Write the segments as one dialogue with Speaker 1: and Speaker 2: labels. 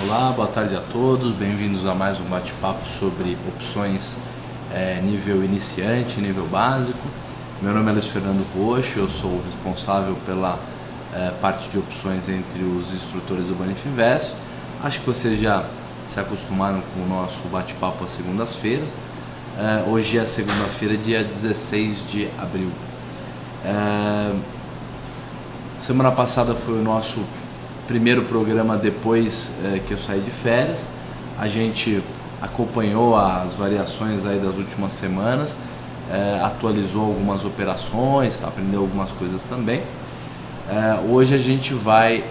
Speaker 1: Olá, boa tarde a todos, bem-vindos a mais um bate-papo sobre opções nível iniciante, nível básico. Meu nome é Luiz Fernando Roxo, eu sou o responsável pela parte de opções entre os instrutores do Banif Invest. Acho que vocês já se acostumaram com o nosso bate-papo às segundas-feiras. Hoje é segunda-feira, dia 16 de abril. Semana passada foi o nosso primeiro programa depois que eu saí de férias. A gente acompanhou as variações aí das últimas semanas, atualizou algumas operações, aprendeu algumas coisas também. Hoje a gente vai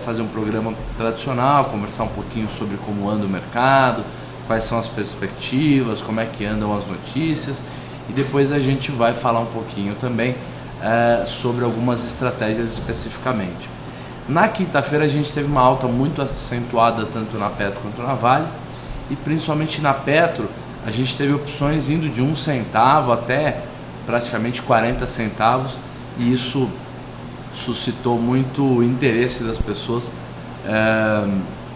Speaker 1: fazer um programa tradicional, conversar um pouquinho sobre como anda o mercado, quais são as perspectivas, como é que andam as notícias, e depois a gente vai falar um pouquinho também sobre algumas estratégias especificamente. Na quinta-feira a gente teve uma alta muito acentuada tanto na Petro quanto na Vale, e principalmente na Petro a gente teve opções indo de 1 centavo até praticamente 40 centavos, e isso suscitou muito interesse das pessoas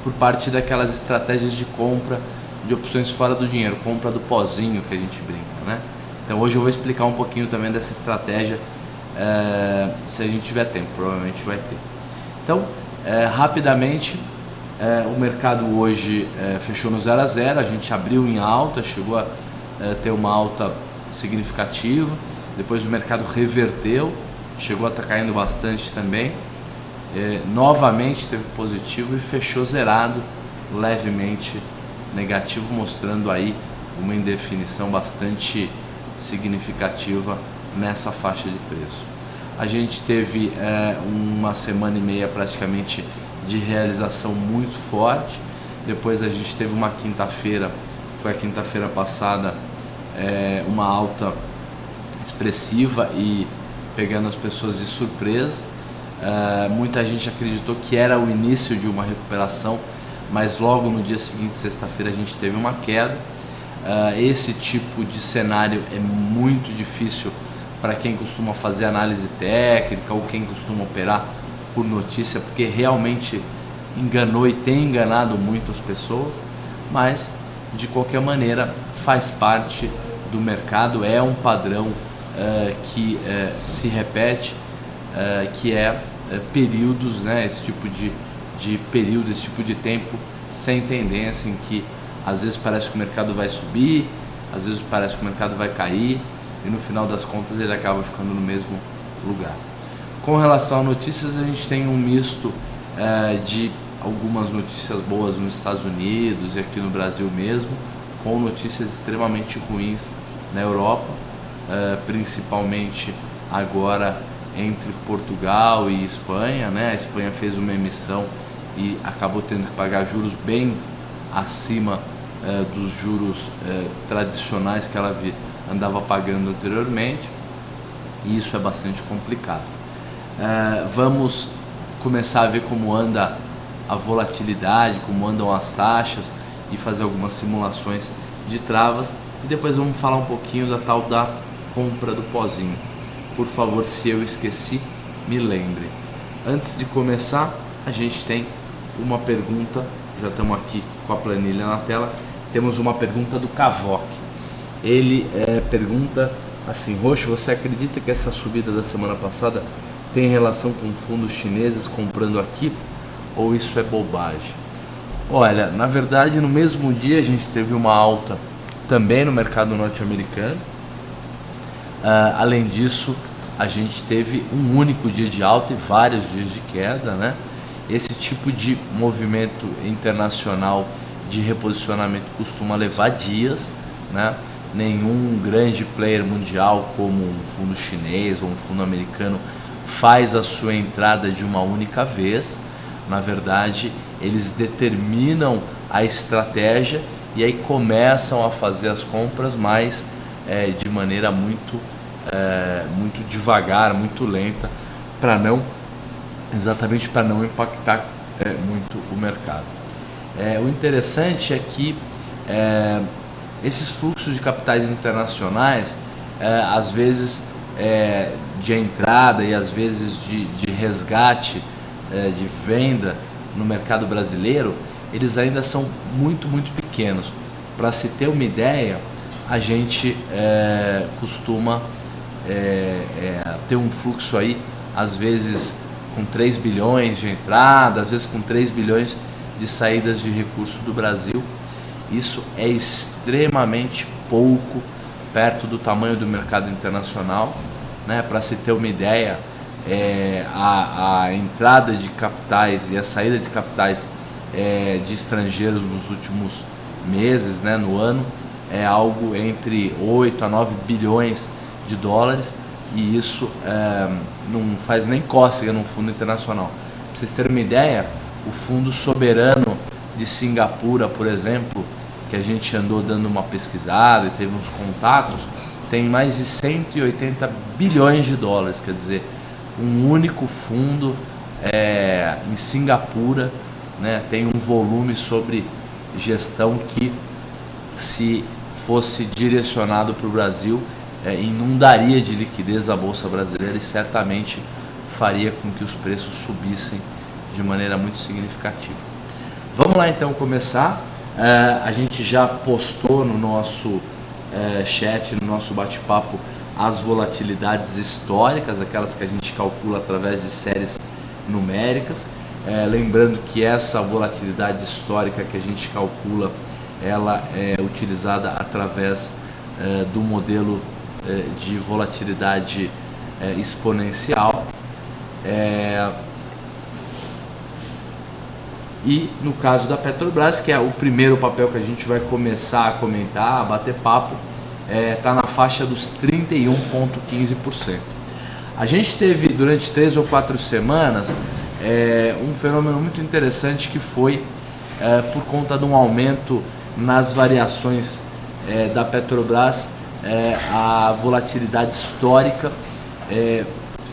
Speaker 1: por parte daquelas estratégias de compra de opções fora do dinheiro, compra do pozinho que a gente brinca, né? Então hoje eu vou explicar um pouquinho também dessa estratégia, se a gente tiver tempo, provavelmente vai ter. Então, rapidamente, o mercado hoje fechou no 0 a 0, a gente abriu em alta, chegou a ter uma alta significativa, depois o mercado reverteu, chegou a estar caindo bastante também, novamente teve positivo e fechou zerado, levemente negativo, mostrando aí uma indefinição bastante significativa nessa faixa de preço. A gente teve uma semana e meia praticamente de realização muito forte. Depois a gente teve uma quinta-feira, foi a quinta-feira passada, uma alta expressiva e pegando as pessoas de surpresa. Muita gente acreditou que era o início de uma recuperação, mas logo no dia seguinte, sexta-feira, a gente teve uma queda. Esse tipo de cenário é muito difícil para quem costuma fazer análise técnica ou quem costuma operar por notícia, porque realmente enganou e tem enganado muitas pessoas, mas de qualquer maneira faz parte do mercado, é um padrão que se repete, que períodos, né, esse tipo de período, esse tipo de tempo sem tendência, em que às vezes parece que o mercado vai subir, às vezes parece que o mercado vai cair, e no final das contas ele acaba ficando no mesmo lugar. Com relação a notícias, a gente tem um misto de algumas notícias boas nos Estados Unidos e aqui no Brasil mesmo, com notícias extremamente ruins na Europa, principalmente agora entre Portugal e Espanha, né? A Espanha fez uma emissão e acabou tendo que pagar juros bem acima dos juros tradicionais que ela andava pagando anteriormente, e isso é bastante complicado. Vamos começar a ver como anda a volatilidade, como andam as taxas, e fazer algumas simulações de travas, e depois vamos falar um pouquinho da tal da compra do pozinho. Por favor, se eu esqueci, me lembre. Antes de começar, a gente tem uma pergunta, já estamos aqui com a planilha na tela, temos uma pergunta do Cavoc. Ele pergunta assim: Roxo, você acredita que essa subida da semana passada tem relação com fundos chineses comprando aqui, ou isso é bobagem? Olha, na verdade, no mesmo dia a gente teve uma alta também no mercado norte-americano. Além disso, a gente teve um único dia de alta e vários dias de queda, né? Esse tipo de movimento internacional de reposicionamento costuma levar dias, né? Nenhum grande player mundial como um fundo chinês ou um fundo americano faz a sua entrada de uma única vez. Na verdade, eles determinam a estratégia e aí começam a fazer as compras, mas de maneira muito devagar, muito lenta, exatamente para não impactar muito o mercado. O interessante é que esses fluxos de capitais internacionais, às vezes de entrada e às vezes de resgate, de venda no mercado brasileiro, eles ainda são muito pequenos. Para se ter uma ideia, a gente costuma ter um fluxo aí, às vezes com 3 bilhões de entrada, às vezes com 3 bilhões de saídas de recursos do Brasil. Isso é extremamente pouco perto do tamanho do mercado internacional, né? Para se ter uma ideia, a entrada de capitais e a saída de capitais de estrangeiros nos últimos meses, né, no ano, é algo entre 8 a 9 bilhões de dólares, e isso não faz nem cócega no fundo internacional. Para vocês terem uma ideia, o fundo soberano de Singapura, por exemplo, que a gente andou dando uma pesquisada e teve uns contatos, tem mais de 180 bilhões de dólares, quer dizer, um único fundo em Singapura, né, tem um volume sobre gestão que, se fosse direcionado para o Brasil, inundaria de liquidez a Bolsa Brasileira e certamente faria com que os preços subissem de maneira muito significativa. Vamos lá então começar. A gente já postou no nosso chat, no nosso bate-papo, as volatilidades históricas, aquelas que a gente calcula através de séries numéricas. Lembrando que essa volatilidade histórica que a gente calcula, ela é utilizada através do modelo de volatilidade exponencial. E no caso da Petrobras, que é o primeiro papel que a gente vai começar a comentar, a bater papo, está na faixa dos 31,15%. A gente teve durante 3 ou 4 semanas um fenômeno muito interessante, que foi por conta de um aumento nas variações da Petrobras. A volatilidade histórica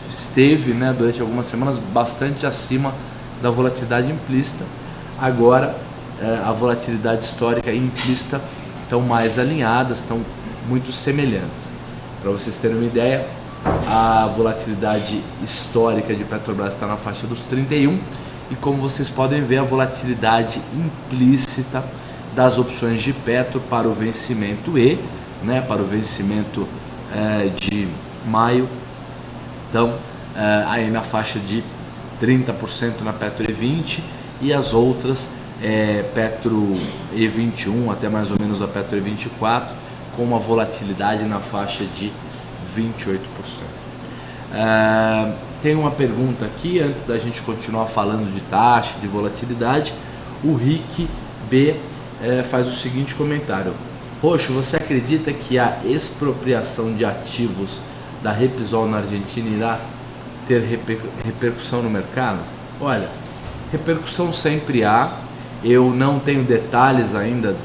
Speaker 1: esteve, né, durante algumas semanas bastante acima da volatilidade implícita. Agora a volatilidade histórica e implícita estão mais alinhadas, estão muito semelhantes. Para vocês terem uma ideia, a volatilidade histórica de Petrobras está na faixa dos 31, e como vocês podem ver, a volatilidade implícita das opções de Petro para o vencimento para o vencimento de maio, então aí na faixa de 30% na Petro E20, e as outras Petro E21 até mais ou menos a Petro E24, com uma volatilidade na faixa de 28%. Tem uma pergunta aqui, antes da gente continuar falando de taxa, de volatilidade. O Rick B faz o seguinte comentário: Roxo, você acredita que a expropriação de ativos da Repsol na Argentina irá ter repercussão no mercado? Olha, repercussão sempre há. Eu não tenho detalhes ainda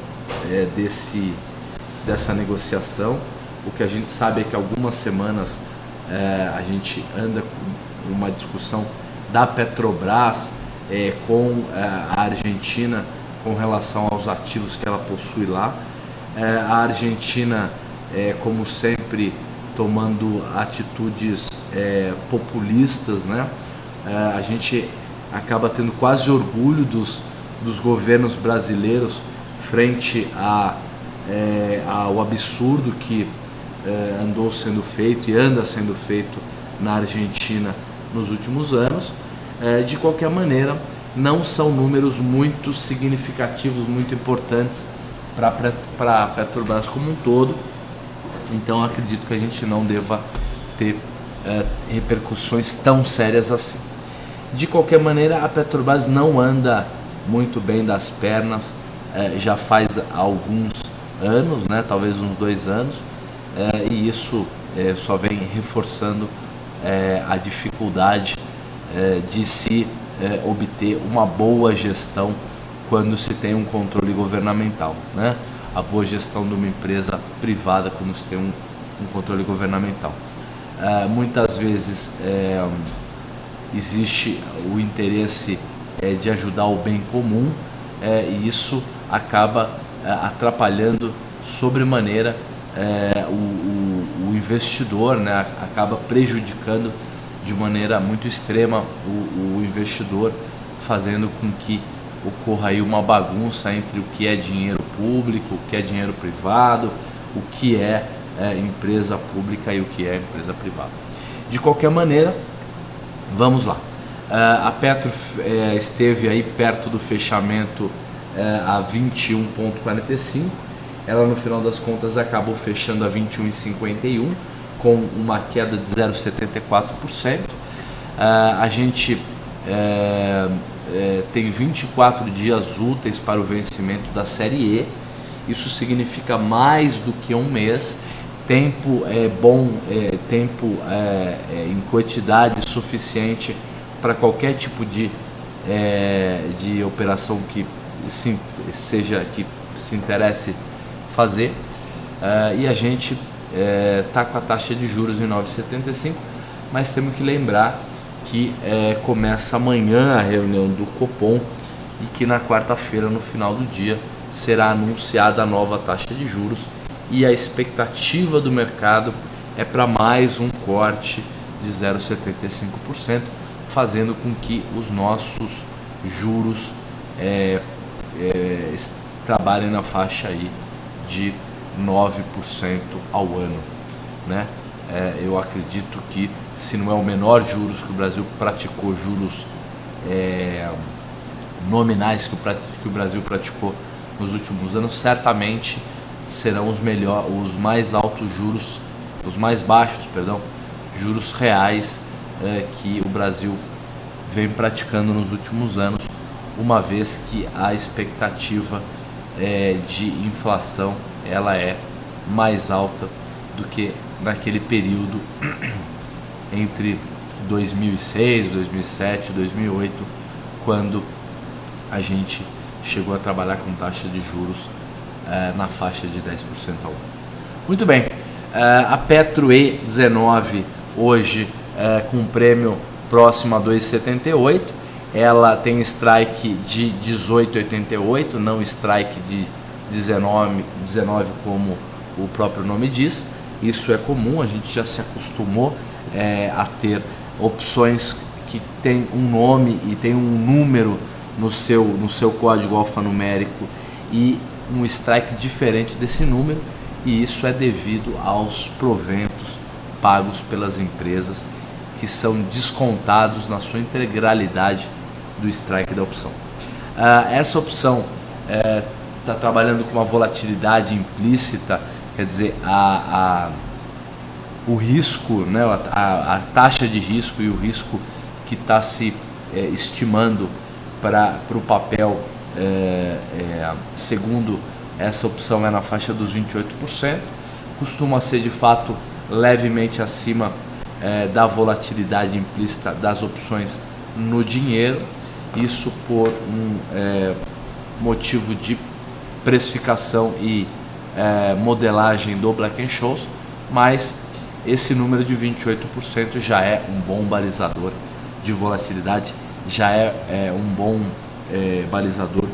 Speaker 1: dessa negociação. O que a gente sabe é que algumas semanas a gente anda com uma discussão da Petrobras com a Argentina com relação aos ativos que ela possui lá. A Argentina, como sempre, tomando atitudes populistas, né? A gente acaba tendo quase orgulho dos governos brasileiros frente ao absurdo que andou sendo feito e anda sendo feito na Argentina nos últimos anos. De qualquer maneira, não são números muito significativos, muito importantes para a Petrobras como um todo, então acredito que a gente não deva ter repercussões tão sérias assim. De qualquer maneira, a Petrobras não anda muito bem das pernas, já faz alguns anos, né, talvez uns 2 anos, e isso só vem reforçando a dificuldade de se obter uma boa gestão quando se tem um controle governamental, né? A boa gestão de uma empresa privada quando se tem um controle governamental. Muitas vezes existe o interesse de ajudar o bem comum, e isso acaba atrapalhando sobremaneira o investidor, né? Acaba prejudicando de maneira muito extrema o investidor, fazendo com que ocorra aí uma bagunça entre o que é dinheiro público, o que é dinheiro privado, o que é empresa pública e o que é empresa privada. De qualquer maneira, vamos lá. A Petro esteve aí perto do fechamento a 21,45. Ela no final das contas acabou fechando a 21,51 com uma queda de 0,74%. A gente tem 24 dias úteis para o vencimento da série E. Isso significa mais do que um mês. Tempo bom, tempo em quantidade suficiente para qualquer tipo de operação que se interesse fazer. E a gente está com a taxa de juros em 9,75, mas temos que lembrar que começa amanhã a reunião do Copom e que na quarta-feira, no final do dia, será anunciada a nova taxa de juros, e a expectativa do mercado é para mais um corte de 0,75%, fazendo com que os nossos juros trabalhem na faixa aí de 9% ao ano, né? Eu acredito que, se não é o menor juros que o Brasil praticou, juros nominais que o Brasil praticou nos últimos anos, certamente serão os mais altos juros, os mais baixos, juros reais que o Brasil vem praticando nos últimos anos, uma vez que a expectativa de inflação ela é mais alta do que naquele período entre 2006, 2007, 2008, quando a gente chegou a trabalhar com taxa de juros na faixa de 10% ao ano. Muito bem, a Petro E19 hoje com um prêmio próximo a 2,78, ela tem strike de 18,88, não strike de 19 como o próprio nome diz. Isso é comum, a gente já se acostumou a ter opções que tem um nome e tem um número no seu código alfanumérico e um strike diferente desse número, e isso é devido aos proventos pagos pelas empresas, que são descontados na sua integralidade do strike da opção. Essa opção está trabalhando com uma volatilidade implícita, quer dizer, o risco, né, a taxa de risco e o risco que está se estimando para o papel, segundo essa opção, é na faixa dos 28%, costuma ser de fato levemente acima da volatilidade implícita das opções no dinheiro, isso por um motivo de precificação e modelagem do Black-Scholes, mas esse número de 28% já é um bom balizador de volatilidade, já é um bom balizador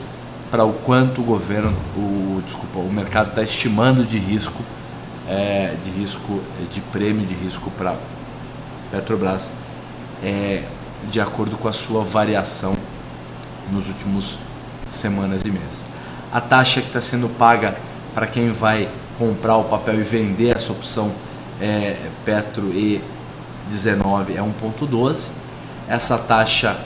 Speaker 1: para o quanto o mercado está estimando de risco, de prêmio de risco para Petrobras, de acordo com a sua variação nos últimos semanas e meses. A taxa que está sendo paga para quem vai comprar o papel e vender essa opção Petro E19 é 1,12. Essa taxa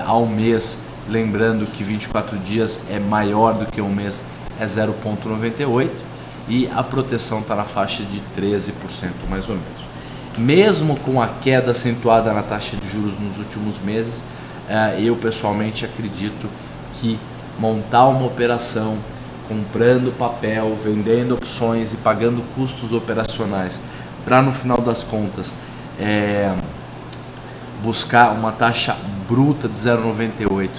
Speaker 1: ao mês, lembrando que 24 dias é maior do que um mês, é 0,98, e a proteção está na faixa de 13% mais ou menos. Mesmo com a queda acentuada na taxa de juros nos últimos meses, eu pessoalmente acredito que montar uma operação comprando papel, vendendo opções e pagando custos operacionais para, no final das contas, buscar uma taxa bruta de 0,98,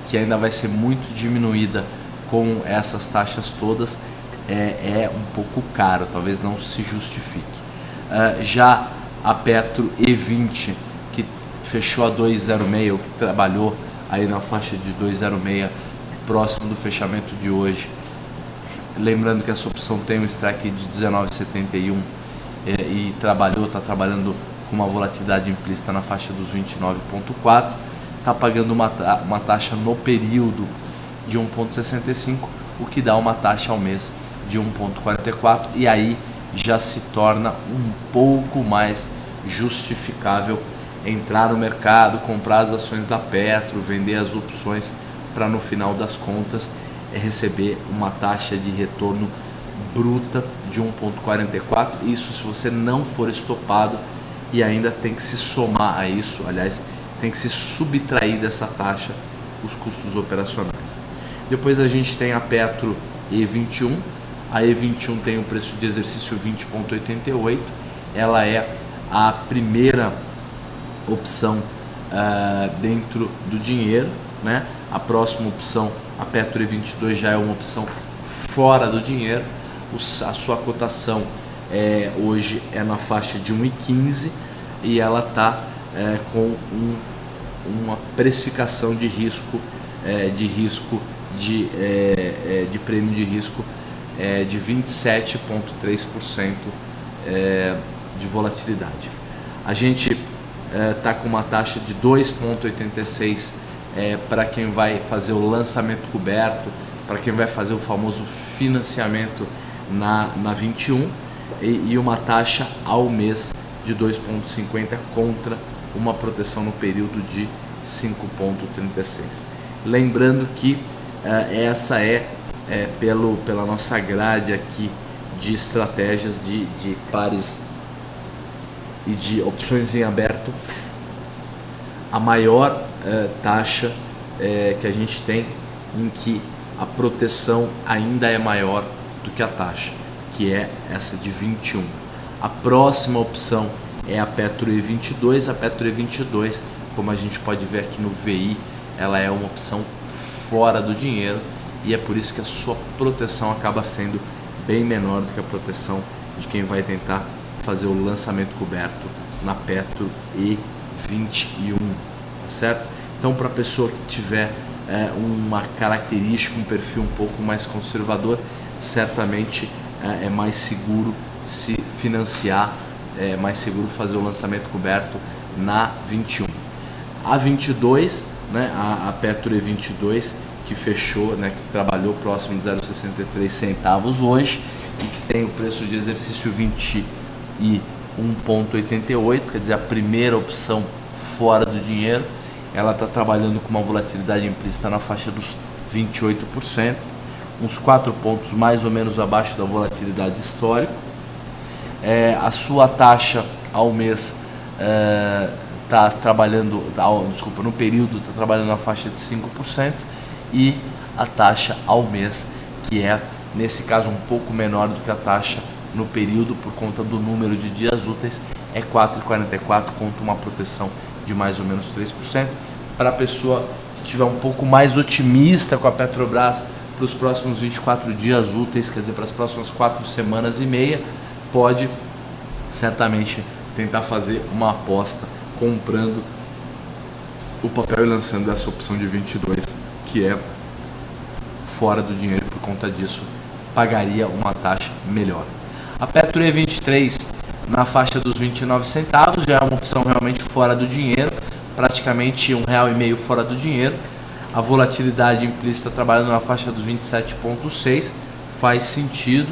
Speaker 1: que ainda vai ser muito diminuída com essas taxas todas, é um pouco caro, talvez não se justifique. Já a Petro E20, que fechou a 2,06, que trabalhou aí na faixa de 2,06, próximo do fechamento de hoje, lembrando que essa opção tem um strike de 19,71 e está trabalhando com uma volatilidade implícita na faixa dos 29,4, está pagando uma taxa no período de 1,65, o que dá uma taxa ao mês de 1,44, e aí já se torna um pouco mais justificável entrar no mercado, comprar as ações da Petro, vender as opções, para no final das contas receber uma taxa de retorno bruta de 1,44. Isso se você não for estopado, e ainda tem que se somar a isso, aliás, tem que se subtrair dessa taxa os custos operacionais. Depois a gente tem a Petro E21. A E21 tem o preço de exercício 20,88. Ela é a primeira opção dentro do dinheiro, né? A próxima opção, a Petro E22, já é uma opção fora do dinheiro. A sua cotação hoje é na faixa de 1,15 e ela está com uma precificação de risco, de prêmio de risco de 27,3% de volatilidade. A gente está com uma taxa de 2,86 para quem vai fazer o lançamento coberto, para quem vai fazer o famoso financiamento na 21, e uma taxa ao mês de 2,50 contra uma proteção no período de 5,36. Lembrando que essa pela nossa grade aqui de estratégias de pares e de opções em aberto, a maior taxa que a gente tem, em que a proteção ainda é maior do que a taxa, que é essa de 21. A próxima opção é a Petro E22. A Petro E22, como a gente pode ver aqui no VI, ela é uma opção fora do dinheiro, e é por isso que a sua proteção acaba sendo bem menor do que a proteção de quem vai tentar fazer o lançamento coberto na Petro E21, tá certo? Então, para a pessoa que tiver uma característica, um perfil um pouco mais conservador, certamente é mais seguro se financiar, é mais seguro fazer o lançamento coberto na 21. A 22, né, a Petro E22, que fechou, né, que trabalhou próximo de 0,63 centavos hoje, e que tem o preço de exercício 21,88, quer dizer, a primeira opção fora do dinheiro. Ela está trabalhando com uma volatilidade implícita na faixa dos 28%, uns 4 pontos mais ou menos abaixo da volatilidade histórica. A sua taxa ao mês está trabalhando, no período está trabalhando na faixa de 5%, e a taxa ao mês, que é nesse caso um pouco menor do que a taxa no período por conta do número de dias úteis, é 4,44 contra uma proteção de mais ou menos 3%. Para a pessoa que estiver um pouco mais otimista com a Petrobras para os próximos 24 dias úteis, quer dizer, para as próximas 4 semanas e meia, pode certamente tentar fazer uma aposta comprando o papel e lançando essa opção de 22, que é fora do dinheiro. Por conta disso, pagaria uma taxa melhor. A Petro E23 na faixa dos 29 centavos, já é uma opção realmente fora do dinheiro, praticamente R$1,50 fora do dinheiro. A volatilidade implícita trabalhando na faixa dos 27,6, faz sentido.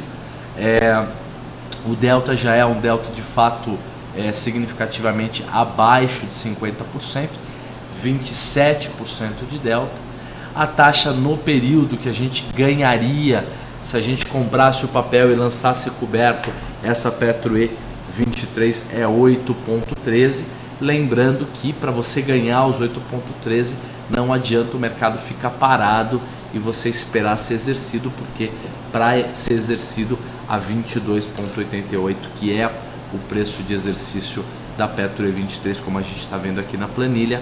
Speaker 1: O delta já é um delta de fato significativamente abaixo de 50%, 27% de delta. A taxa no período que a gente ganharia se a gente comprasse o papel e lançasse coberto essa Petro E23 é 8,13. Lembrando que para você ganhar os 8,13 não adianta o mercado ficar parado e você esperar ser exercido, porque para ser exercido a 22,88, que é o preço de exercício da Petro E23, como a gente está vendo aqui na planilha,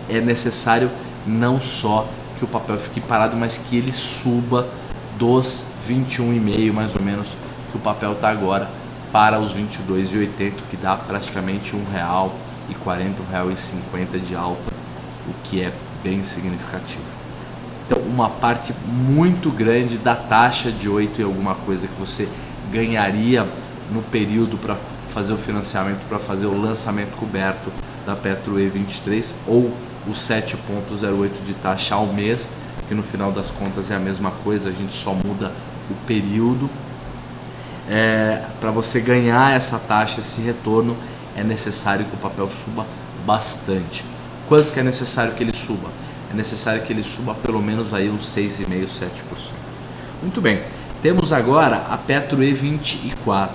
Speaker 1: é necessário não só que o papel fique parado, mas que ele suba dos 21,5 mais ou menos que o papel está agora para os 22,80, que dá praticamente R$1,40, R$1,50 de alta, o que é bem significativo. Então, uma parte muito grande da taxa de 8 e alguma coisa que você ganharia no período para fazer o financiamento, para fazer o lançamento coberto da Petro E23, ou os 7,08 de taxa ao mês, que no final das contas é a mesma coisa, a gente só muda o período. Para você ganhar essa taxa, esse retorno, é necessário que o papel suba bastante. Quanto que é necessário que ele suba? É necessário que ele suba pelo menos aí uns 6,5%, 7%. Muito bem, temos agora a Petro E24.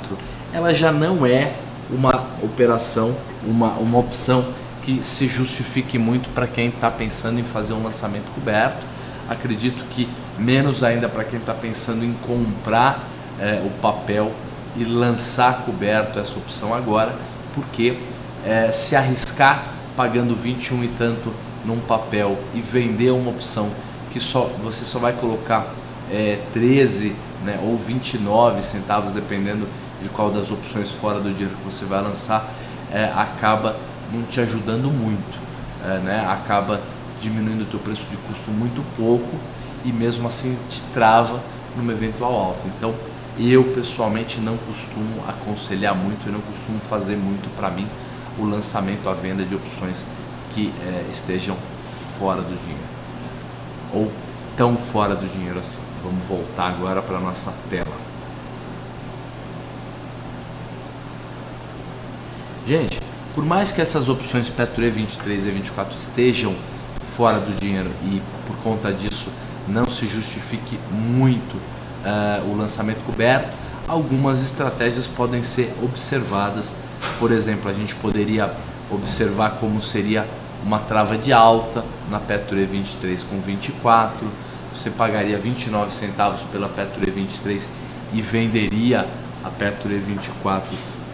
Speaker 1: Ela já não é uma operação, uma opção que se justifique muito para quem está pensando em fazer um lançamento coberto. Acredito que menos ainda para quem está pensando em comprar o papel e lançar coberto essa opção agora, porque se arriscar pagando 21 e tanto num papel e vender uma opção que você só vai colocar 13, né, ou 29 centavos, dependendo de qual das opções fora do dinheiro que você vai lançar, acaba não te ajudando muito, né? Acaba diminuindo o teu preço de custo muito pouco e mesmo assim te trava numa eventual alta. Então eu pessoalmente não costumo aconselhar muito e não costumo fazer muito para mim o lançamento à venda de opções que estejam fora do dinheiro ou tão fora do dinheiro assim. Vamos voltar agora para a nossa tela. Gente, por mais que essas opções Petro E23 e E24 estejam fora do dinheiro e por conta disso não se justifique muito o lançamento coberto, algumas estratégias podem ser observadas. Por exemplo, a gente poderia observar como seria uma trava de alta na Petro E23 com 24, você pagaria 29 centavos pela Petro E23 e venderia a Petro E24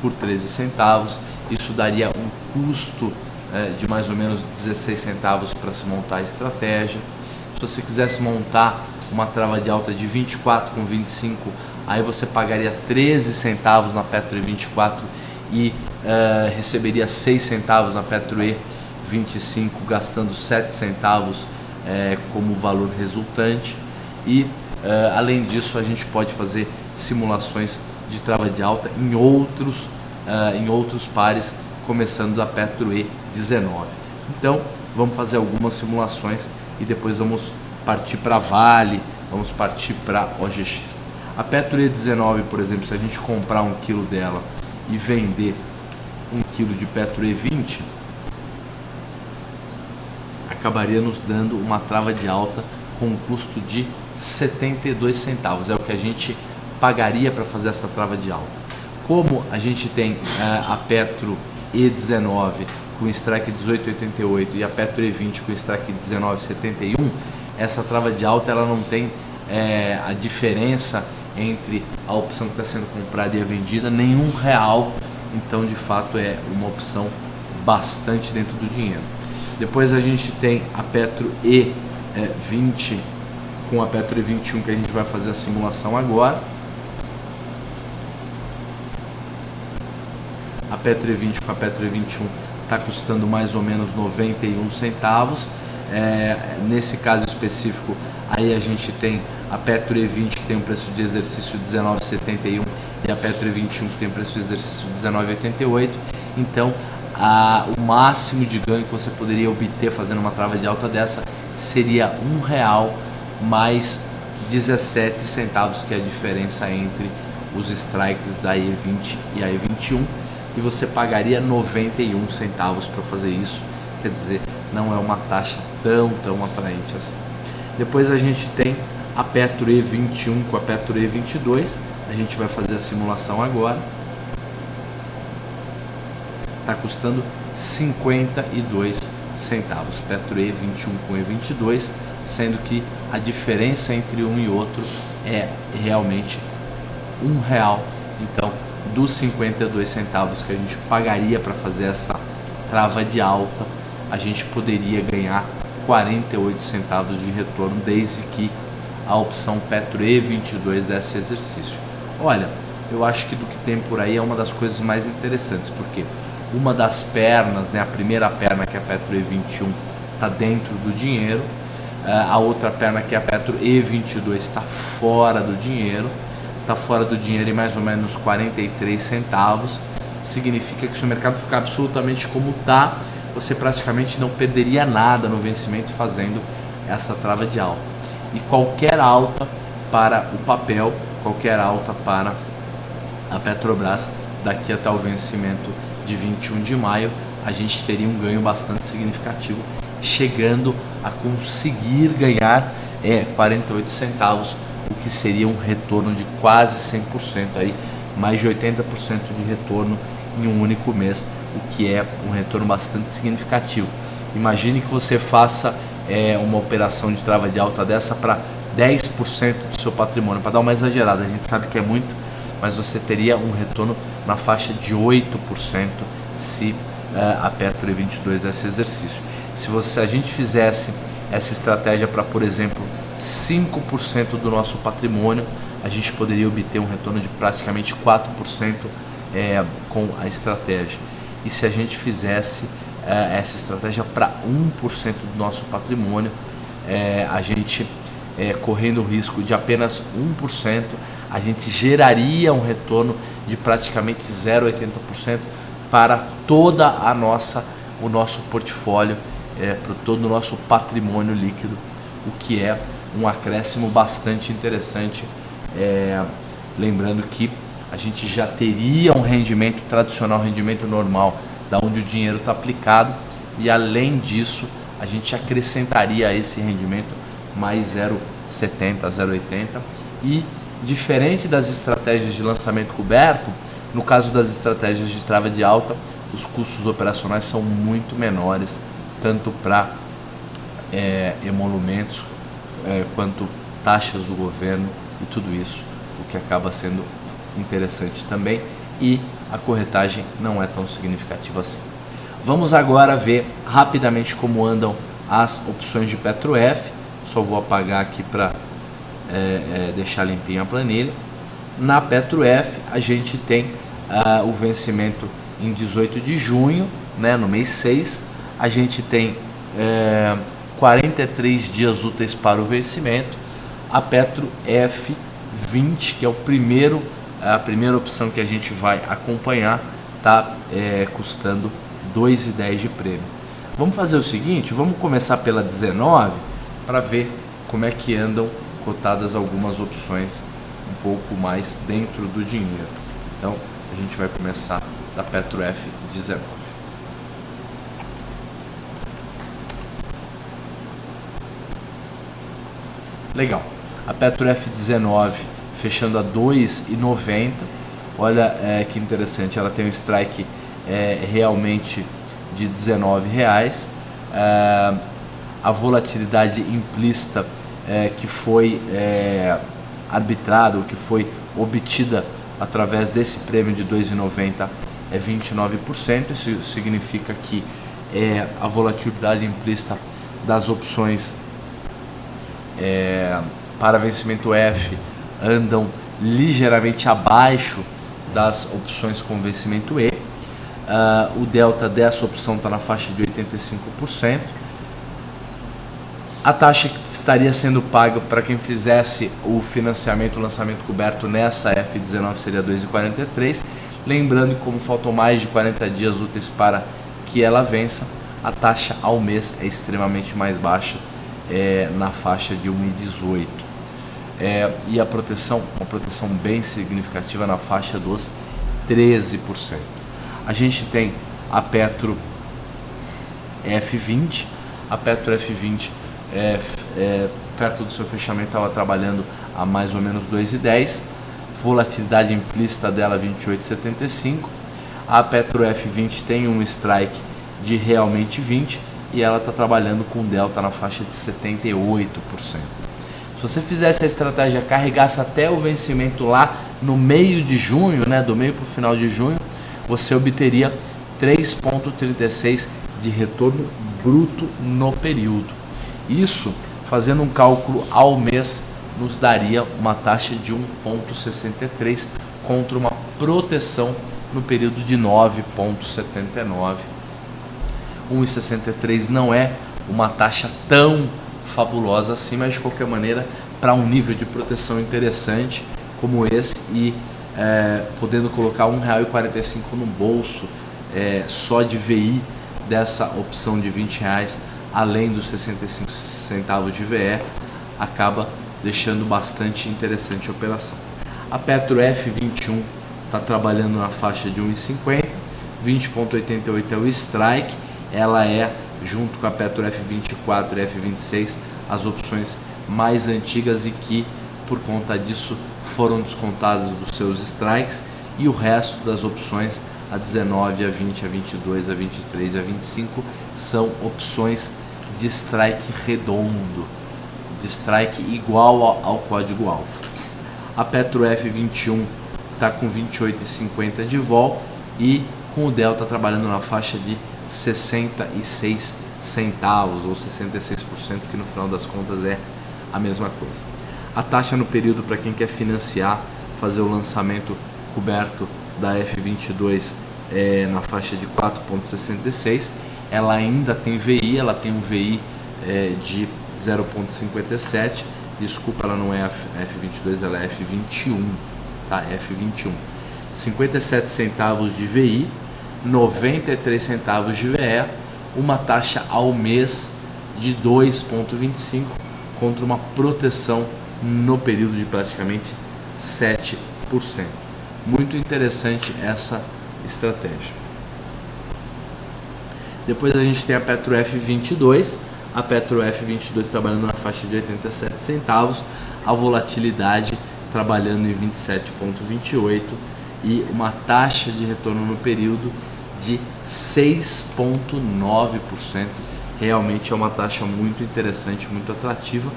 Speaker 1: por 13 centavos. Isso daria um custo de mais ou menos 16 centavos para se montar a estratégia. Se você quisesse montar uma trava de alta de 24 com 25, aí você pagaria 13 centavos na Petro E24 e receberia 6 centavos na Petro E25, gastando 7 centavos como valor resultante. E além disso, a gente pode fazer simulações de trava de alta em outros pares, começando da Petro E19. Então vamos fazer algumas simulações e depois vamos partir para Vale, vamos partir para OGX. A Petro E19, por exemplo, se a gente comprar 1 kg dela e vender 1 kg de Petro E20, acabaria nos dando uma trava de alta com um custo de 72 centavos. É o que a gente pagaria para fazer essa trava de alta. Como a gente tem a Petro E19 com strike 18,88 e a Petro E20 com strike 19,71, essa trava de alta ela não tem a diferença entre a opção que está sendo comprada e a vendida, nenhum real. Então de fato é uma opção bastante dentro do dinheiro. Depois a gente tem a Petro E20 com a Petro E21, que a gente vai fazer a simulação agora. A Petro E20 com a Petro E21 está custando mais ou menos 91 centavos. Nesse caso específico, aí a gente tem a Petro E20 que tem um preço de exercício de 19,71 e a Petro E21 que tem um preço de exercício de 19,88. Então o máximo de ganho que você poderia obter fazendo uma trava de alta dessa seria R$1 mais 17 centavos, que é a diferença entre os strikes da E20 e a E21, e você pagaria 91 centavos para fazer isso. Quer dizer, não é uma taxa tão atraente assim. Depois a gente tem a Petro E21 com a Petro E22, a gente vai fazer a simulação agora. Está custando 52 centavos, Petro E21 com E22, sendo que a diferença entre um e outro é realmente R$1. Então, dos 52 centavos que a gente pagaria para fazer essa trava de alta, a gente poderia ganhar 48 centavos de retorno, desde que a opção Petro E22 desse exercício. Olha, eu acho que do que tem por aí é uma das coisas mais interessantes, porque uma das pernas, né, a primeira perna, que é a Petro E21, está dentro do dinheiro, a outra perna, que é a Petro E22, está fora do dinheiro. Está fora do dinheiro em mais ou menos 43 centavos. Significa que se o mercado ficar absolutamente como está, você praticamente não perderia nada no vencimento fazendo essa trava de alta. e qualquer alta para o papel, qualquer alta para a Petrobras daqui até o vencimento de 21 de maio, a gente teria um ganho bastante significativo, chegando a conseguir ganhar 48 centavos, o que seria um retorno de quase 100%, aí, mais de 80% de retorno em um único mês, o que é um retorno bastante significativo. Imagine que você faça uma operação de trava de alta dessa para 10% do seu patrimônio, para dar uma exagerada, a gente sabe que é muito, mas você teria um retorno na faixa de 8% se a Petro E22 desse exercício. Se a gente fizesse essa estratégia para, por exemplo, 5% do nosso patrimônio, a gente poderia obter um retorno de praticamente 4% com a estratégia. E se a gente fizesse essa estratégia para 1% do nosso patrimônio, a gente correndo o risco de apenas 1%, a gente geraria um retorno de praticamente 0,80% para toda o nosso portfólio, para todo o nosso patrimônio líquido, o que é um acréscimo bastante interessante, lembrando que a gente já teria um rendimento tradicional, rendimento normal, da onde o dinheiro está aplicado, e além disso a gente acrescentaria a esse rendimento mais 0,70, 0,80, e diferente das estratégias de lançamento coberto, no caso das estratégias de trava de alta, os custos operacionais são muito menores, tanto para emolumentos quanto taxas do governo e tudo isso, o que acaba sendo interessante também, e a corretagem não é tão significativa assim. Vamos agora ver rapidamente como andam as opções de Petro-F. Só vou apagar aqui para deixar limpinha a planilha. Na Petro-F a gente tem o vencimento em 18 de junho, né, no mês 6. A gente tem 43 dias úteis para o vencimento. A Petro-F20, que é a primeira opção que a gente vai acompanhar, está custando R$ 2,10 de prêmio. Vamos fazer o seguinte, vamos começar pela 19 para ver como é que andam cotadas algumas opções um pouco mais dentro do dinheiro. Então a gente vai começar da Petro-F19. Legal, a Petro-F19 fechando a R$ 2,90. Olha que interessante, ela tem um strike realmente de R$ 19,00. A volatilidade implícita que foi arbitrada, que foi obtida através desse prêmio de R$ 2,90 é 29%. Isso significa que a volatilidade implícita das opções para vencimento F andam ligeiramente abaixo das opções com vencimento E. O delta dessa opção está na faixa de 85%. A taxa que estaria sendo paga para quem fizesse o financiamento, o lançamento coberto nessa F19 seria 2,43. Lembrando que como faltam mais de 40 dias úteis para que ela vença, a taxa ao mês é extremamente mais baixa, na faixa de 1,18. E a proteção, uma proteção bem significativa na faixa dos 13%. A gente tem a Petro F20. A Petro F20 perto do seu fechamento estava trabalhando a mais ou menos 2,10. Volatilidade implícita dela 28,75. A Petro F20 tem um strike de realmente 20 e ela está trabalhando com delta na faixa de 78%. Se você fizesse a estratégia, carregasse até o vencimento lá no meio de junho, né, do meio para o final de junho, você obteria 3,36 de retorno bruto no período. Isso, fazendo um cálculo ao mês, nos daria uma taxa de 1,63 contra uma proteção no período de 9,79. 1,63 não é uma taxa tão fabulosa assim, mas de qualquer maneira, para um nível de proteção interessante como esse, e podendo colocar R$ 1,45 no bolso só de VI dessa opção de R$ 20, além dos 65 centavos de VE, acaba deixando bastante interessante a operação. A Petro F21 está trabalhando na faixa de 1,50, 20,88 é o strike, ela é, junto com a Petro F24 e F26, as opções mais antigas e que, por conta disso, foram descontadas dos seus strikes, e o resto das opções, a 19, a 20, a 22, a 23 e a 25, são opções de strike redondo, de strike igual ao código-alvo. A Petro F21 está com 28,50 de vol e com o delta trabalhando na faixa de 66 centavos ou 66%, que no final das contas é a mesma coisa. A taxa no período para quem quer financiar, fazer o lançamento coberto da F22 é na faixa de 4,66. Ela ainda tem VI, ela tem um VI de 0,57. Desculpa, ela não é a F22, ela é F21, tá? F21. 57 centavos de VI, 93 centavos de VE, uma taxa ao mês de 2,25 contra uma proteção no período de praticamente 7%. Muito interessante essa estratégia. Depois a gente tem a Petro F22, a Petro F22 trabalhando na faixa de 87 centavos, a volatilidade trabalhando em 27,28 e uma taxa de retorno no período de 6,9%. Realmente é uma taxa muito interessante, muito atrativa,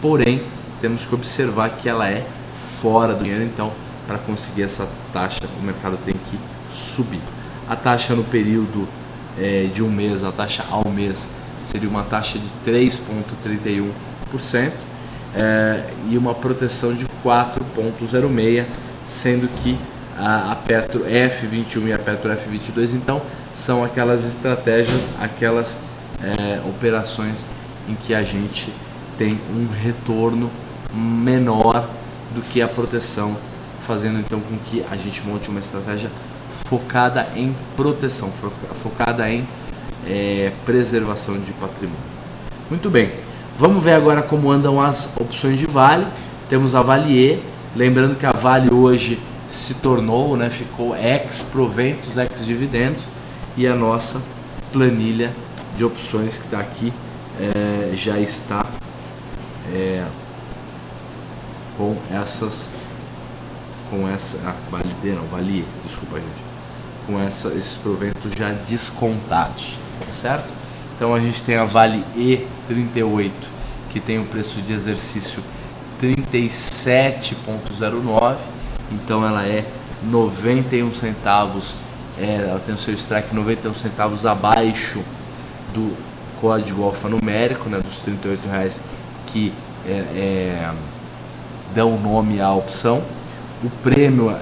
Speaker 1: porém temos que observar que ela é fora do dinheiro, então para conseguir essa taxa o mercado tem que subir. A taxa no período de um mês, a taxa ao mês, seria uma taxa de 3,31% e uma proteção de 4,06%, sendo que a Petro F21 e a Petro F22 então são aquelas estratégias, aquelas operações em que a gente tem um retorno menor do que a proteção, fazendo então com que a gente monte uma estratégia focada em proteção, focada em preservação de patrimônio. Muito bem, vamos ver agora como andam as opções de Vale. Temos a Vale E, lembrando que a Vale hoje se tornou, ficou ex-proventos, ex-dividendos, e a nossa planilha de opções que está aqui já está com essa Vale D, não, Vale E, desculpa gente, com esses proventos já descontados, certo? Então a gente tem a Vale E38, que tem um preço de exercício 37,09, então ela é 91 centavos, ela tem o seu strike 91 centavos abaixo do código alfanumérico, dos R$ 38,00 que dão nome à opção. O prêmio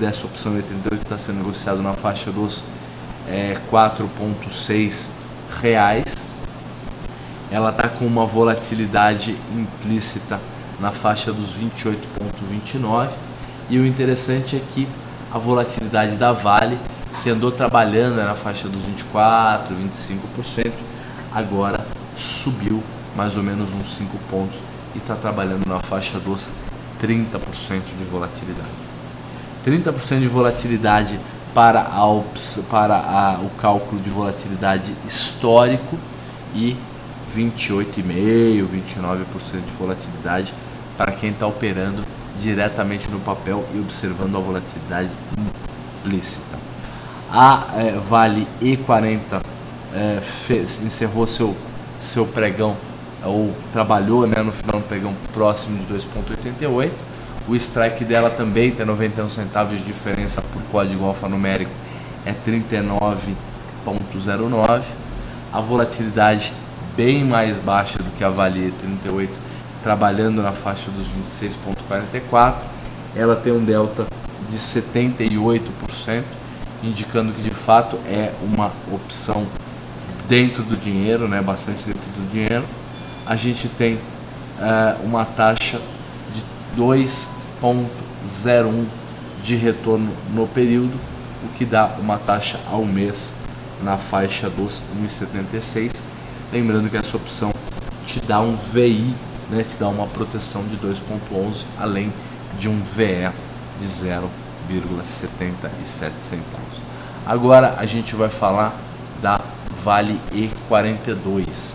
Speaker 1: dessa opção E38 está sendo negociado na faixa dos R$ 4,6. Ela está com uma volatilidade implícita na faixa dos 28,29, e o interessante é que a volatilidade da Vale, que andou trabalhando na faixa dos 24, 25%, agora subiu mais ou menos uns 5 pontos e está trabalhando na faixa dos 30% de volatilidade. 30% de volatilidade para o cálculo de volatilidade histórico e 28,5%, 29% de volatilidade para quem está operando diretamente no papel e observando a volatilidade implícita. A Vale E40 encerrou seu pregão, ou trabalhou no final do pregão próximo de 2,88. O strike dela também tem 91 centavos de diferença por código alfanumérico, é 39,09. A volatilidade bem mais baixa do que a Vale E38, trabalhando na faixa dos 26,44. Ela tem um delta de 78%, indicando que de fato é uma opção dentro do dinheiro, bastante dentro do dinheiro. A gente tem uma taxa de 2,01 de retorno no período, o que dá uma taxa ao mês na faixa dos 1,76. Lembrando que essa opção te dá um VI né, te dá uma proteção de 2,11, além de um VE de 0,77 centavos. Agora a gente vai falar da Vale E42.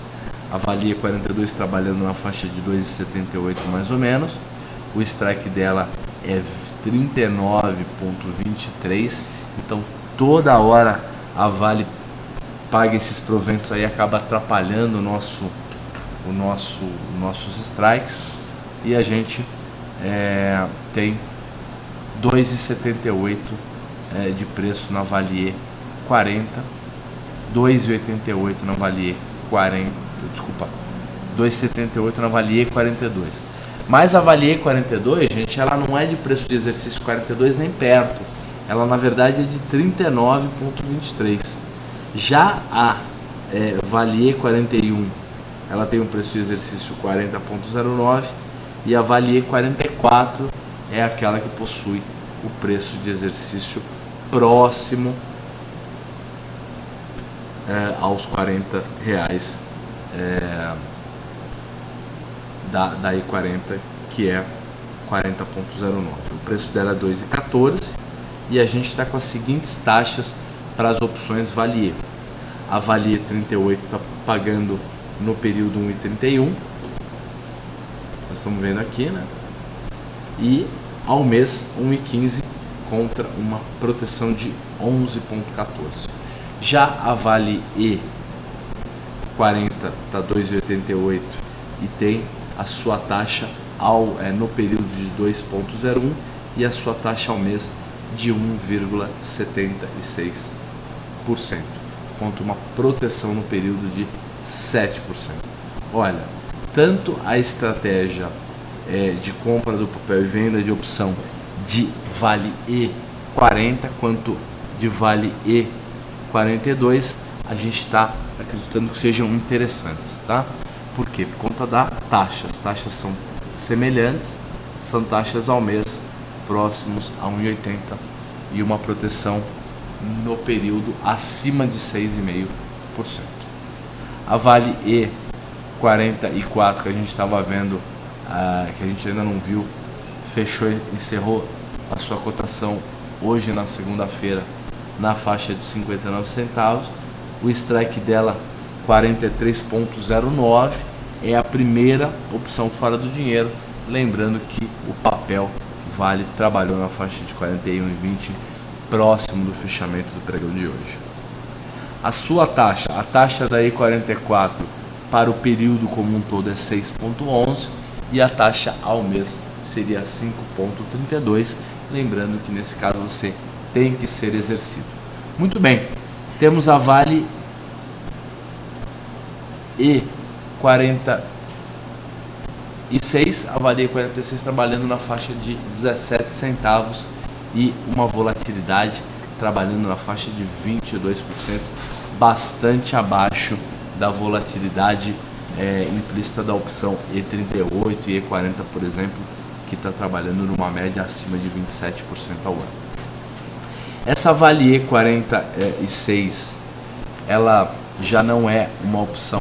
Speaker 1: A Vale E42 trabalhando na faixa de 2,78 mais ou menos. O strike dela é 39,23. Então toda hora a Vale paga esses proventos aí, acaba atrapalhando nossos strikes. E a gente tem 2,78 de preço na Vale E40, 2,88 na Vale E40, desculpa, 2,78 na Vale E42. Mas a Vale E42, gente, ela não é de preço de exercício 42 nem perto. Ela na verdade é de 39,23. Já a Vale E41, ela tem um preço de exercício 40,09 e a Vale E44 é aquela que possui o preço de exercício próximo aos R$40 da E40, que é 40,09. O preço dela é 2,14 e a gente está com as seguintes taxas para as opções Vale E. A Vale E38 está pagando no período 1,31, nós estamos vendo aqui, né? E ao mês 1,15 contra uma proteção de 11,14. Já a Vale E40 está 2,88 e tem a sua taxa no período de 2,01 e a sua taxa ao mês de 1,76%, contra uma proteção no período de 7%. Olha, tanto a estratégia de compra do papel e venda de opção de Vale E40 quanto de Vale E42, a gente está acreditando que sejam interessantes, tá? Por quê? Por conta da taxa. As taxas são semelhantes, são taxas ao mês próximos a 1,80 e uma proteção no período acima de 6,5%. A Vale E44 que a gente estava vendo, que a gente ainda não viu, encerrou a sua cotação hoje na segunda-feira na faixa de 59 centavos. O strike dela 43,09 é a primeira opção fora do dinheiro, lembrando que o papel Vale trabalhou na faixa de 41,20 próximo do fechamento do pregão de hoje. A sua taxa, a taxa da E44 para o período como um todo é 6,11 e a taxa ao mês seria 5,32, lembrando que nesse caso você tem que ser exercido. Muito bem, temos a Vale E46, a Vale E46 trabalhando na faixa de 17 centavos e uma volatilidade trabalhando na faixa de 22%, bastante abaixo da volatilidade implícita da opção E38 e E40, por exemplo, que está trabalhando numa média acima de 27% ao ano. Essa Vale E46, ela já não é uma opção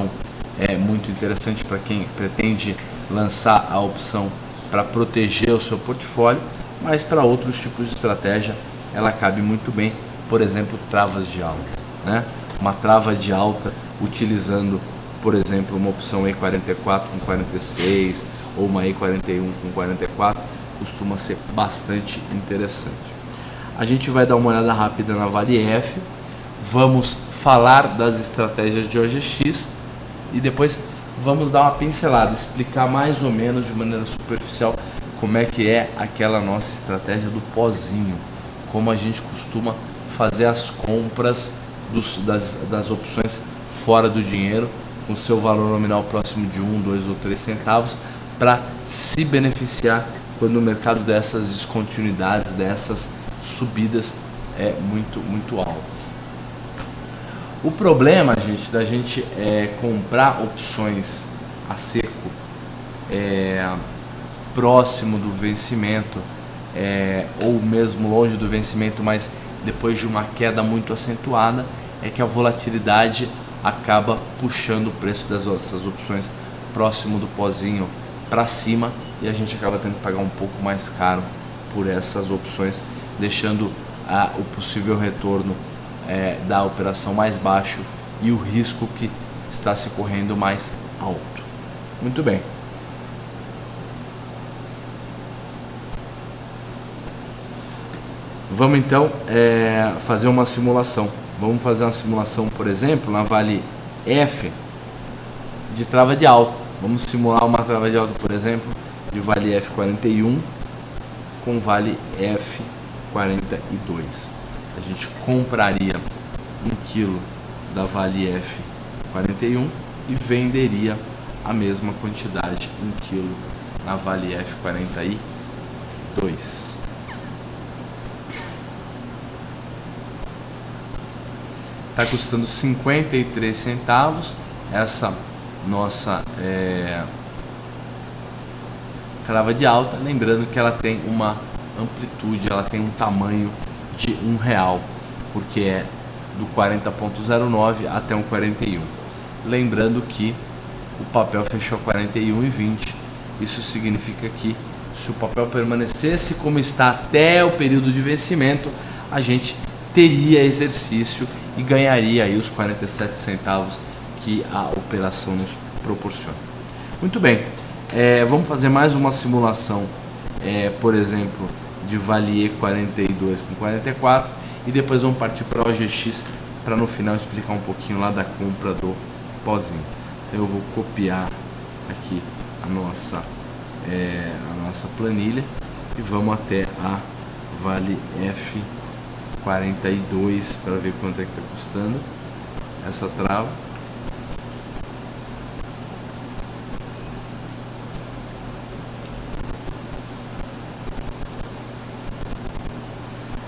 Speaker 1: muito interessante para quem pretende lançar a opção para proteger o seu portfólio, mas para outros tipos de estratégia ela cabe muito bem, por exemplo, travas de alta, né? Uma trava de alta utilizando, por exemplo, uma opção E44 com 46 ou uma E41 com 44 costuma ser bastante interessante. A gente vai dar uma olhada rápida na Vale F, vamos falar das estratégias de OGX e depois vamos dar uma pincelada, explicar mais ou menos de maneira superficial como é que é aquela nossa estratégia do pozinho, como a gente costuma fazer as compras das opções fora do dinheiro, com seu valor nominal próximo de 1, 2 ou 3 centavos, para se beneficiar quando o mercado dessas descontinuidades, dessas subidas muito altas. O problema, gente, da gente comprar opções a seco próximo do vencimento ou mesmo longe do vencimento, mas depois de uma queda muito acentuada, é que a volatilidade acaba puxando o preço dessas opções próximo do pozinho para cima e a gente acaba tendo que pagar um pouco mais caro por essas opções, deixando o possível retorno da operação mais baixo e o risco que está se correndo mais alto. Muito bem. Vamos então fazer uma simulação. Vamos fazer uma simulação, por exemplo, na Vale F de trava de alta. Vamos simular uma trava de alta, por exemplo, de Vale F41 com Vale F42. A gente compraria 1 kg da Vale F41 e venderia a mesma quantidade, 1 kg na Vale F42. Está custando 53 centavos essa nossa trava de alta, lembrando que ela tem uma amplitude, ela tem um tamanho de R$1, porque é do 40.09 até 1,41. Lembrando que o papel fechou 41,20. Isso significa que se o papel permanecesse como está até o período de vencimento, a gente teria exercício e ganharia aí os 47 centavos que a operação nos proporciona. Muito bem, vamos fazer mais uma simulação, por exemplo, de Vale E42 com 44 e depois vamos partir para a OGX para no final explicar um pouquinho lá da compra do pozinho. Então eu vou copiar aqui a nossa planilha e vamos até a Vale F42 para ver quanto é que está custando essa trava.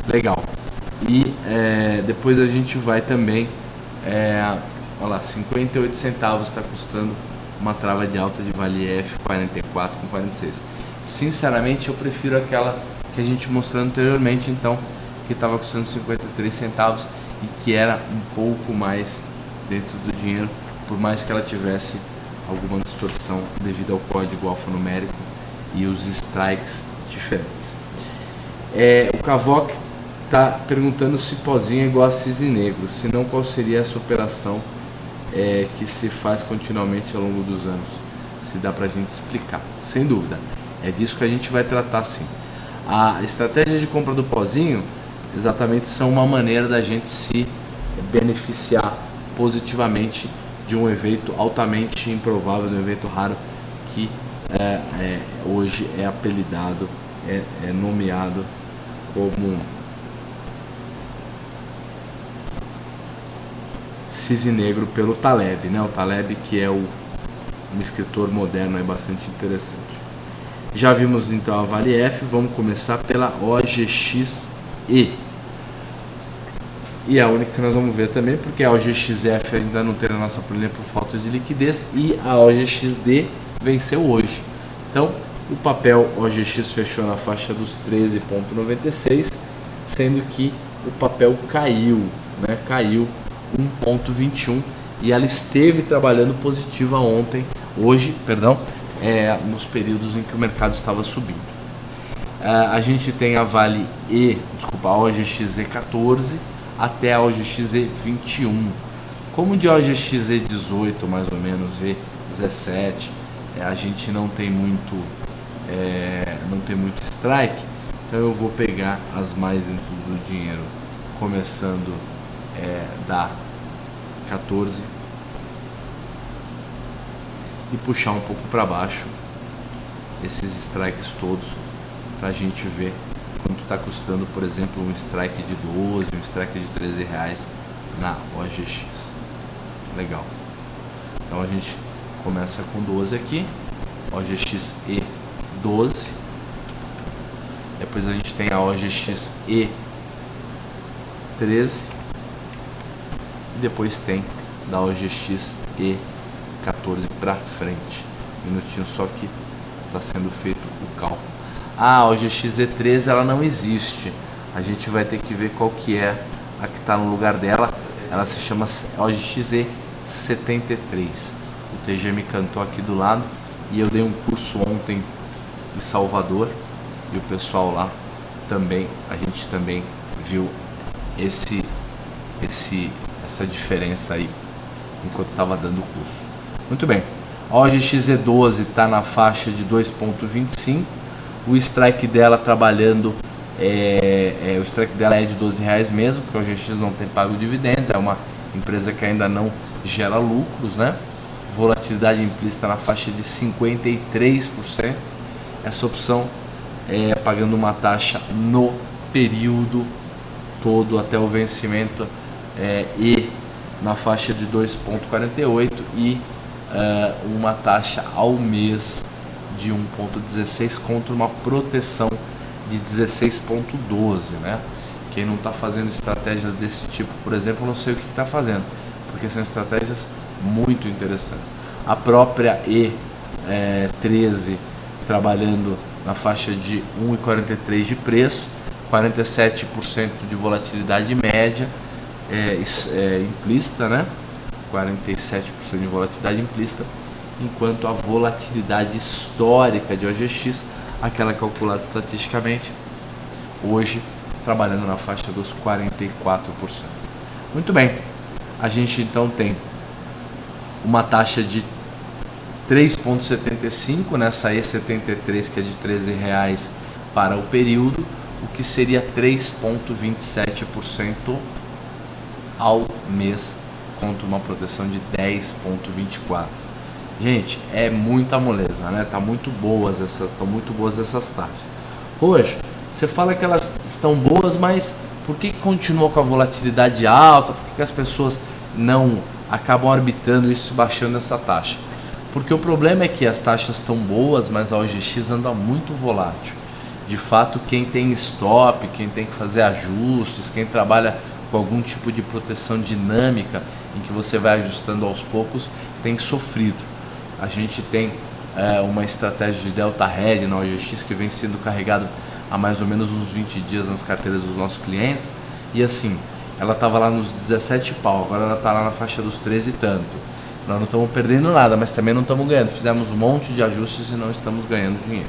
Speaker 1: Legal. E depois a gente vai também, olha lá, 58 centavos está custando uma trava de alta de Vale F44 com 46. Sinceramente eu prefiro aquela que a gente mostrou anteriormente, então, que estava custando 53 centavos e que era um pouco mais dentro do dinheiro, por mais que ela tivesse alguma distorção devido ao código alfanumérico e os strikes diferentes. O Cavoc está perguntando se pozinho é igual a cisne negro, se não, qual seria essa operação que se faz continuamente ao longo dos anos, se dá para a gente explicar. Sem dúvida, é disso que a gente vai tratar sim. A estratégia de compra do pozinho exatamente são uma maneira da gente se beneficiar positivamente de um evento altamente improvável, de um evento raro que hoje é apelidado, é nomeado como cisne negro pelo Taleb, né? O Taleb, que é um escritor moderno, é bastante interessante. Já vimos então a Vale F, vamos começar pela OGXE. E é a única que nós vamos ver também, porque a OGXF ainda não tem a nossa planilha por falta de liquidez e a OGXD venceu hoje. Então, o papel OGX fechou na faixa dos 13,96, sendo que o papel caiu, né? Caiu 1,21 e ela esteve trabalhando positiva hoje, nos períodos em que o mercado estava subindo. A gente tem a a OGXE14 até a OGXE21. Como de OGXE18 mais ou menos, E17, a gente não tem muito strike, então eu vou pegar as mais dentro do dinheiro, começando da 14 e puxar um pouco para baixo esses strikes todos para a gente ver quanto está custando, por exemplo, um strike de 12, um strike de 13 reais na OGX. Legal. Então a gente começa com 12 aqui, OGXE 12, depois a gente tem a OGXE 13 e depois tem da OGXE 14 para frente. Um minutinho só que está sendo feito o cálculo. A OGXE 13 ela não existe, a gente vai ter que ver qual que é a que está no lugar dela. Ela se chama OGXE 73. O TG me cantou aqui do lado, e eu dei um curso ontem em Salvador e o pessoal lá também, a gente também viu essa diferença aí enquanto estava dando o curso. Muito bem, a OGX E12 está na faixa de 2,25, o strike dela trabalhando, o strike dela é de R$12 mesmo, porque a OGX não tem pago dividendos, é uma empresa que ainda não gera lucros, né? Volatilidade implícita na faixa de 53%, essa opção é pagando uma taxa no período todo até o vencimento e na faixa de 2,48 e uma taxa ao mês de 1,16 contra uma proteção de 16,12, né? Quem não está fazendo estratégias desse tipo, por exemplo, não sei o que está fazendo, porque são estratégias muito interessantes. A própria E13 trabalhando na faixa de 1,43 de preço, 47% de volatilidade média implícita, né? 47% de volatilidade implícita, enquanto a volatilidade histórica de OGX, aquela calculada estatisticamente, hoje trabalhando na faixa dos 44%. Muito bem, a gente então tem uma taxa de 3,75 nessa E73, que é de R$13 para o período, o que seria 3,27% ao mês, contra uma proteção de 10,24. Gente, é muita moleza, né? Estão muito boas essas taxas. Hoje, você fala que elas estão boas, mas por que continua com a volatilidade alta? Por que as pessoas não acabam arbitrando isso, baixando essa taxa? Porque o problema é que as taxas estão boas, mas a OGX anda muito volátil. De fato, quem tem stop, quem tem que fazer ajustes, quem trabalha com algum tipo de proteção dinâmica, em que você vai ajustando aos poucos, tem sofrido. A gente tem uma estratégia de Delta Hedge na OGX que vem sendo carregado há mais ou menos uns 20 dias nas carteiras dos nossos clientes, e assim, ela estava lá nos 17 pau, agora ela está lá na faixa dos 13 e tanto. Nós não estamos perdendo nada, mas também não estamos ganhando. Fizemos um monte de ajustes e não estamos ganhando dinheiro.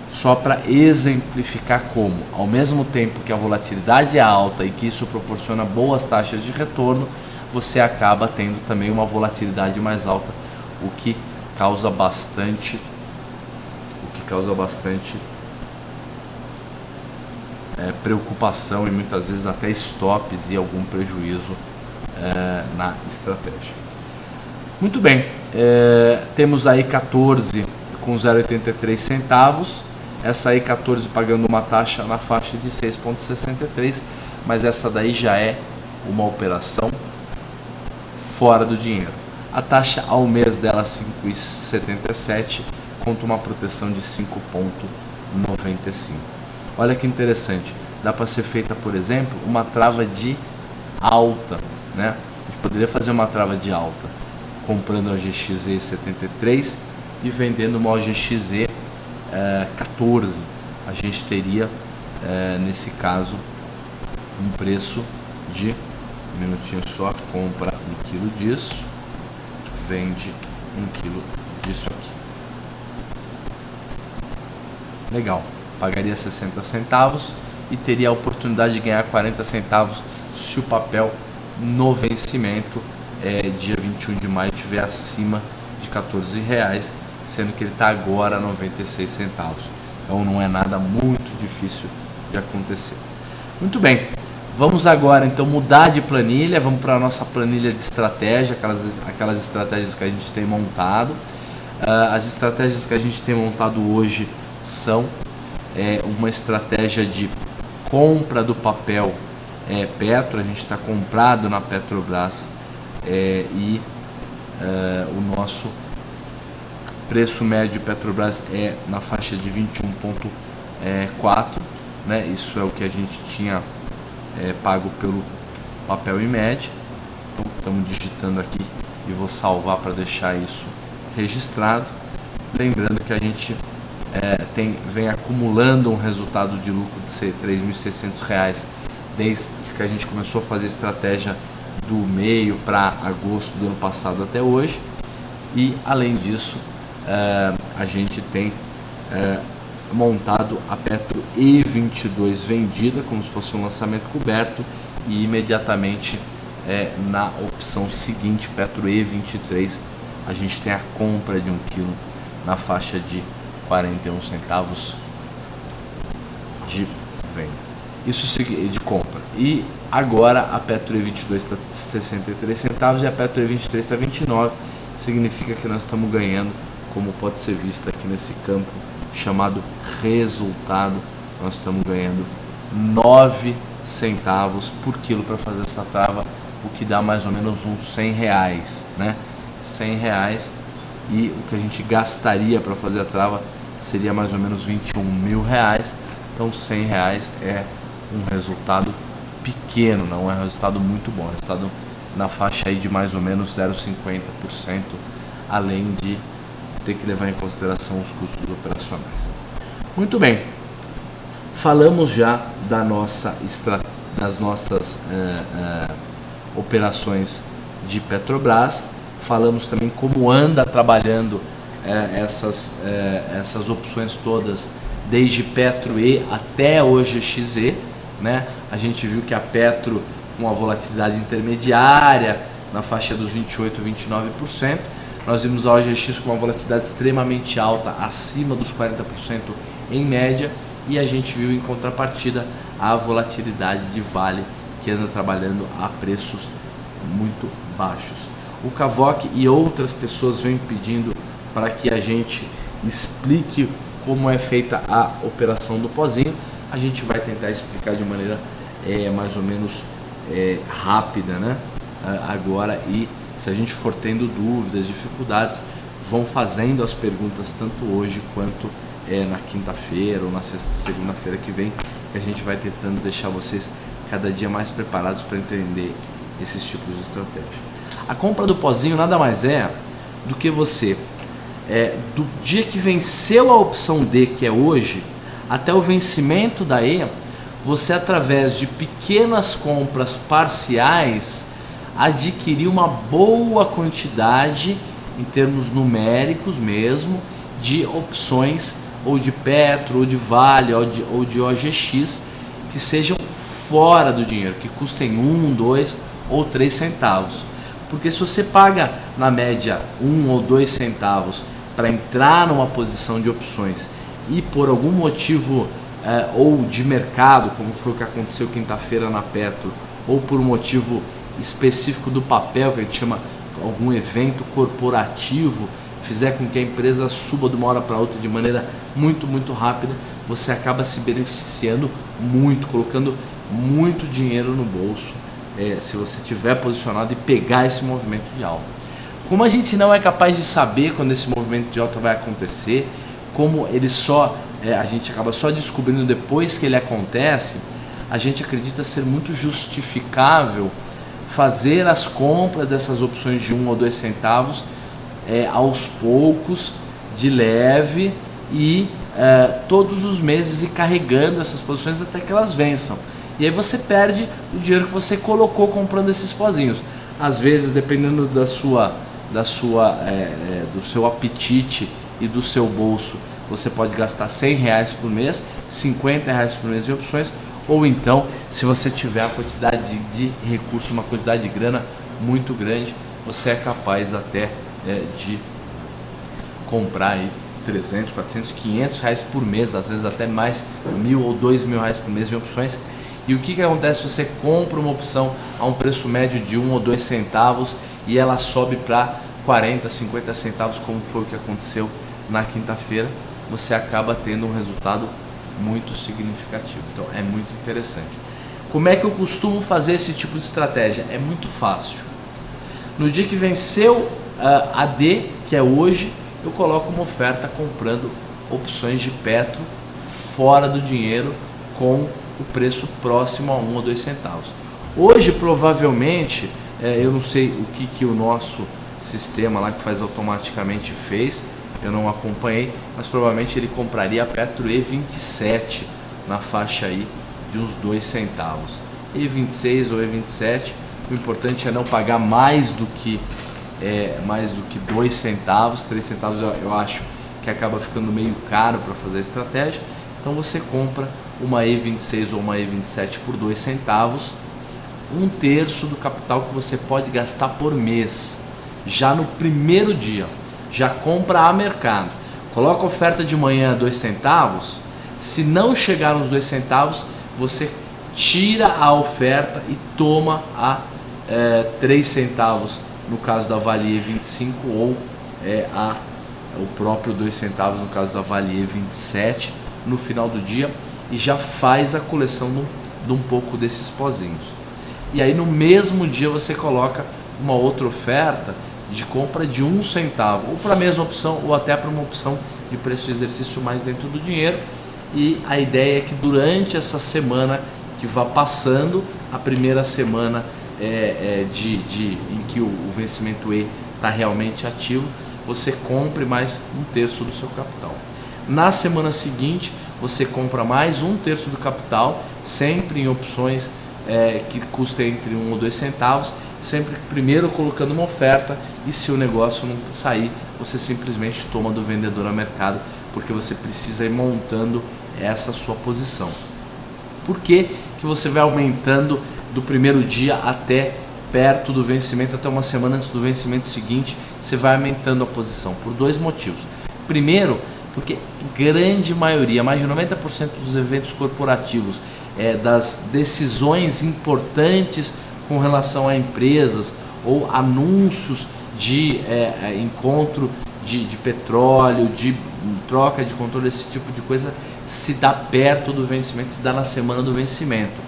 Speaker 1: Só para exemplificar como, ao mesmo tempo que a volatilidade é alta e que isso proporciona boas taxas de retorno, você acaba tendo também uma volatilidade mais alta, o que causa bastante preocupação e muitas vezes até stops e algum prejuízo na estratégia. Muito bem, temos aí 14 com 0,83 centavos, essa aí 14 pagando uma taxa na faixa de 6,63, mas essa daí já é uma operação fora do dinheiro. A taxa ao mês dela 5,77 contra uma proteção de 5,95. Olha que interessante, dá para ser feita, por exemplo, uma trava de alta, né? A gente poderia fazer uma trava de alta comprando a OGXE 73 e vendendo uma OGXE 14. A gente teria, nesse caso, um preço de, um minutinho só, compra 1 quilo disso, vende 1 quilo disso aqui. Legal, pagaria 60 centavos e teria a oportunidade de ganhar 40 centavos se o papel no vencimento dia 21 de maio estiver acima de R$14, sendo que ele está agora a 96 centavos. Então não é nada muito difícil de acontecer. Muito bem, vamos agora então mudar de planilha, vamos para a nossa planilha de estratégia, aquelas estratégias que a gente tem montado. As estratégias que a gente tem montado hoje são uma estratégia de compra do papel Petro, a gente está comprado na Petrobras e o nosso preço médio Petrobras é na faixa de 21,4, né? Isso é o que a gente tinha pago pelo papel em média. Então estamos digitando aqui e vou salvar para deixar isso registrado. Lembrando que a gente vem acumulando um resultado de lucro de R$3.600 desde que a gente começou a fazer estratégia do meio para agosto do ano passado até hoje, e além disso a gente tem montado a Petro E22 vendida, como se fosse um lançamento coberto, e imediatamente na opção seguinte, Petro E23, a gente tem a compra de 1 quilo na faixa de 41 centavos de venda. Isso de compra. E agora a Petro E22 está 63 centavos e a Petro E23 está 29. Significa que nós estamos ganhando, como pode ser visto aqui nesse campo chamado resultado, nós estamos ganhando 9 centavos por quilo para fazer essa trava, o que dá mais ou menos uns R$100, né? R$100, e o que a gente gastaria para fazer a trava seria mais ou menos R$21.000. Então R$100 é um resultado pequeno, não é um resultado muito bom, é um resultado na faixa aí de mais ou menos 0,50%, além de ter que levar em consideração os custos operacionais. Muito bem, falamos já das nossas operações de Petrobras, falamos também como anda trabalhando essas opções todas, desde Petro E até OGXE, né? A gente viu que a Petro com a volatilidade intermediária na faixa dos 28, 29%, nós vimos a OGX com uma volatilidade extremamente alta, acima dos 40% em média, e a gente viu em contrapartida a volatilidade de Vale, que anda trabalhando a preços muito baixos. O Cavoque e outras pessoas vêm pedindo para que a gente explique como é feita a operação do pozinho. A gente vai tentar explicar de maneira mais ou menos rápida, né? Agora, e se a gente for tendo dúvidas, dificuldades, vão fazendo as perguntas tanto hoje quanto na quinta-feira ou na segunda-feira que vem, que a gente vai tentando deixar vocês cada dia mais preparados para entender esses tipos de estratégia. A compra do pozinho nada mais é do que você, do dia que venceu a opção D, que é hoje, até o vencimento da E, você, através de pequenas compras parciais, adquirir uma boa quantidade, em termos numéricos mesmo, de opções ou de Petro, ou de Vale, ou de OGX, que sejam fora do dinheiro, que custem 1, 2 ou 3 centavos. Porque se você paga na média 1 ou 2 centavos para entrar numa posição de opções e por algum motivo ou de mercado, como foi o que aconteceu quinta-feira na Petro, ou por um motivo específico do papel, que a gente chama algum evento corporativo, fizer com que a empresa suba de uma hora para outra de maneira muito rápida, você acaba se beneficiando muito, colocando muito dinheiro no bolso, se você tiver posicionado e pegar esse movimento de alta. Como a gente não é capaz de saber quando esse movimento de alta vai acontecer, como ele a gente acaba só descobrindo depois que ele acontece, a gente acredita ser muito justificável fazer as compras dessas opções de 1 ou 2 centavos aos poucos, de leve, e todos os meses ir carregando essas posições até que elas vençam. E aí você perde o dinheiro que você colocou comprando esses pozinhos. Às vezes, dependendo do seu apetite e do seu bolso, você pode gastar R$100 por mês, R$50 por mês em opções, ou então, se você tiver a quantidade de recursos, uma quantidade de grana muito grande, você é capaz até de comprar aí 300, 400, 500 reais por mês, às vezes até mais, R$1.000 ou R$2.000 por mês em opções. E o que acontece se você compra uma opção a um preço médio de 1 ou 2 centavos e ela sobe para 40, 50 centavos, como foi o que aconteceu na quinta-feira? Você acaba tendo um resultado muito significativo. Então é muito interessante. Como é que eu costumo fazer esse tipo de estratégia? É muito fácil. No dia que venceu a D, que é hoje, eu coloco uma oferta comprando opções de Petro fora do dinheiro com o preço próximo a 1 ou 2 centavos. Hoje, provavelmente, eu não sei o que o nosso sistema lá que faz automaticamente fez, eu não acompanhei, mas provavelmente ele compraria a Petro E27 na faixa aí de uns 2 centavos. E26 ou E27, o importante é não pagar mais do que mais do que 2 centavos, 3 centavos eu acho que acaba ficando meio caro para fazer a estratégia. Então você compra uma E26 ou uma E27 por 2 centavos, 1/3 do capital que você pode gastar por mês, já no primeiro dia. Já compra a mercado, coloca a oferta de manhã a 2 centavos, se não chegar nos 2 centavos, você tira a oferta e toma a 3 centavos, no caso da Vale E25, ou o próprio 2 centavos no caso da Vale E27, no final do dia, e já faz a coleção de um pouco desses pozinhos. E aí no mesmo dia você coloca uma outra oferta de compra de 1 centavo, ou para a mesma opção, ou até para uma opção de preço de exercício mais dentro do dinheiro. E a ideia é que durante essa semana que vá passando, a primeira semana em que o vencimento E está realmente ativo, você compre mais 1/3 do seu capital. Na semana seguinte, você compra mais 1/3 do capital, sempre em opções que custem entre 1 ou 2 centavos, sempre primeiro colocando uma oferta, e se o negócio não sair, você simplesmente toma do vendedor a mercado, porque você precisa ir montando essa sua posição. Por que você vai aumentando do primeiro dia até perto do vencimento, até uma semana antes do vencimento seguinte, você vai aumentando a posição? Por 2 motivos. Primeiro, porque grande maioria, mais de 90% dos eventos corporativos, das decisões importantes com relação a empresas ou anúncios de encontro de petróleo, de troca de controle, esse tipo de coisa, se dá perto do vencimento, se dá na semana do vencimento.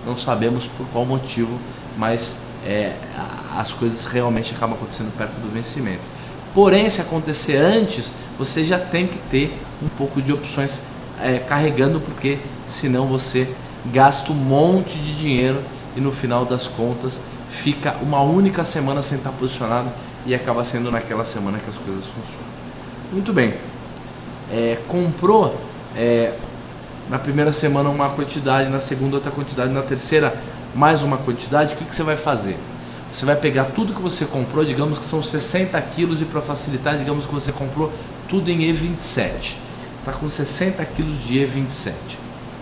Speaker 1: Não sabemos por qual motivo, mas as coisas realmente acabam acontecendo perto do vencimento. Porém, se acontecer antes, você já tem que ter um pouco de opções carregando, porque senão você gasta um monte de dinheiro e no final das contas fica uma única semana sem estar posicionado, e acaba sendo naquela semana que as coisas funcionam. Muito bem, comprou na primeira semana uma quantidade, na segunda outra quantidade, na terceira mais uma quantidade. O que você vai fazer? Você vai pegar tudo que você comprou, digamos que são 60 quilos, e para facilitar, digamos que você comprou tudo em E27, está com 60 quilos de E27.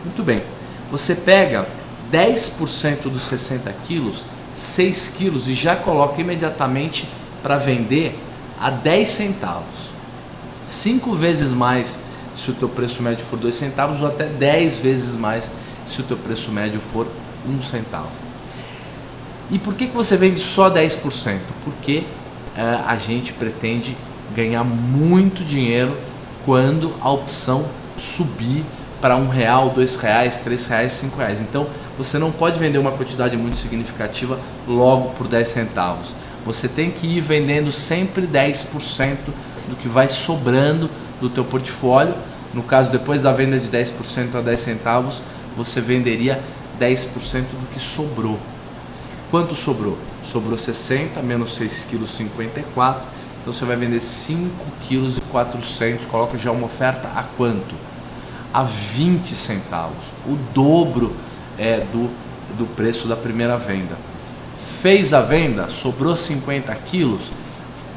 Speaker 1: Muito bem, você pega 10% dos 60 quilos, 6 quilos, e já coloca imediatamente para vender a 10 centavos. 5 vezes mais se o teu preço médio for 2 centavos, ou até 10 vezes mais se o teu preço médio for 1 centavo. E por que você vende só 10%? Porque a gente pretende ganhar muito dinheiro quando a opção subir para R$1, R$2, R$3, R$5. Então você não pode vender uma quantidade muito significativa logo por 10 centavos. Você tem que ir vendendo sempre 10% do que vai sobrando do teu portfólio. No caso, depois da venda de 10% a 10 centavos, você venderia 10% do que sobrou. Quanto sobrou? Sobrou 60 menos 6 kg, 54. Então você vai vender 5 kg e 400. Coloca já uma oferta a quanto? A 20 centavos. O dobro do preço da primeira venda. Fez a venda, sobrou 50 quilos,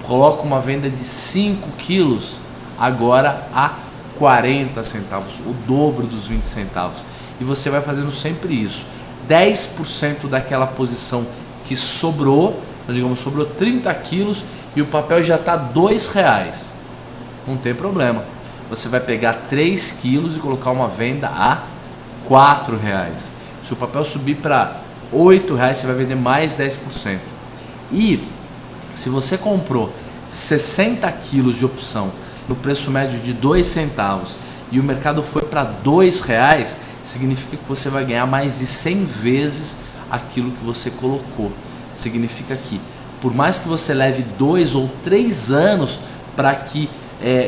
Speaker 1: coloca uma venda de 5 quilos agora a 40 centavos, o dobro dos 20 centavos. E você vai fazendo sempre isso. 10% daquela posição que sobrou, então, digamos, sobrou 30 quilos e o papel já está R$2. Não tem problema. Você vai pegar 3 quilos e colocar uma venda a R$4. Se o papel subir para R$8, você vai vender mais 10%. E se você comprou 60 quilos de opção no preço médio de 2 centavos e o mercado foi para R$2, significa que você vai ganhar mais de 100 vezes aquilo que você colocou. Significa que, por mais que você leve 2 ou 3 anos para que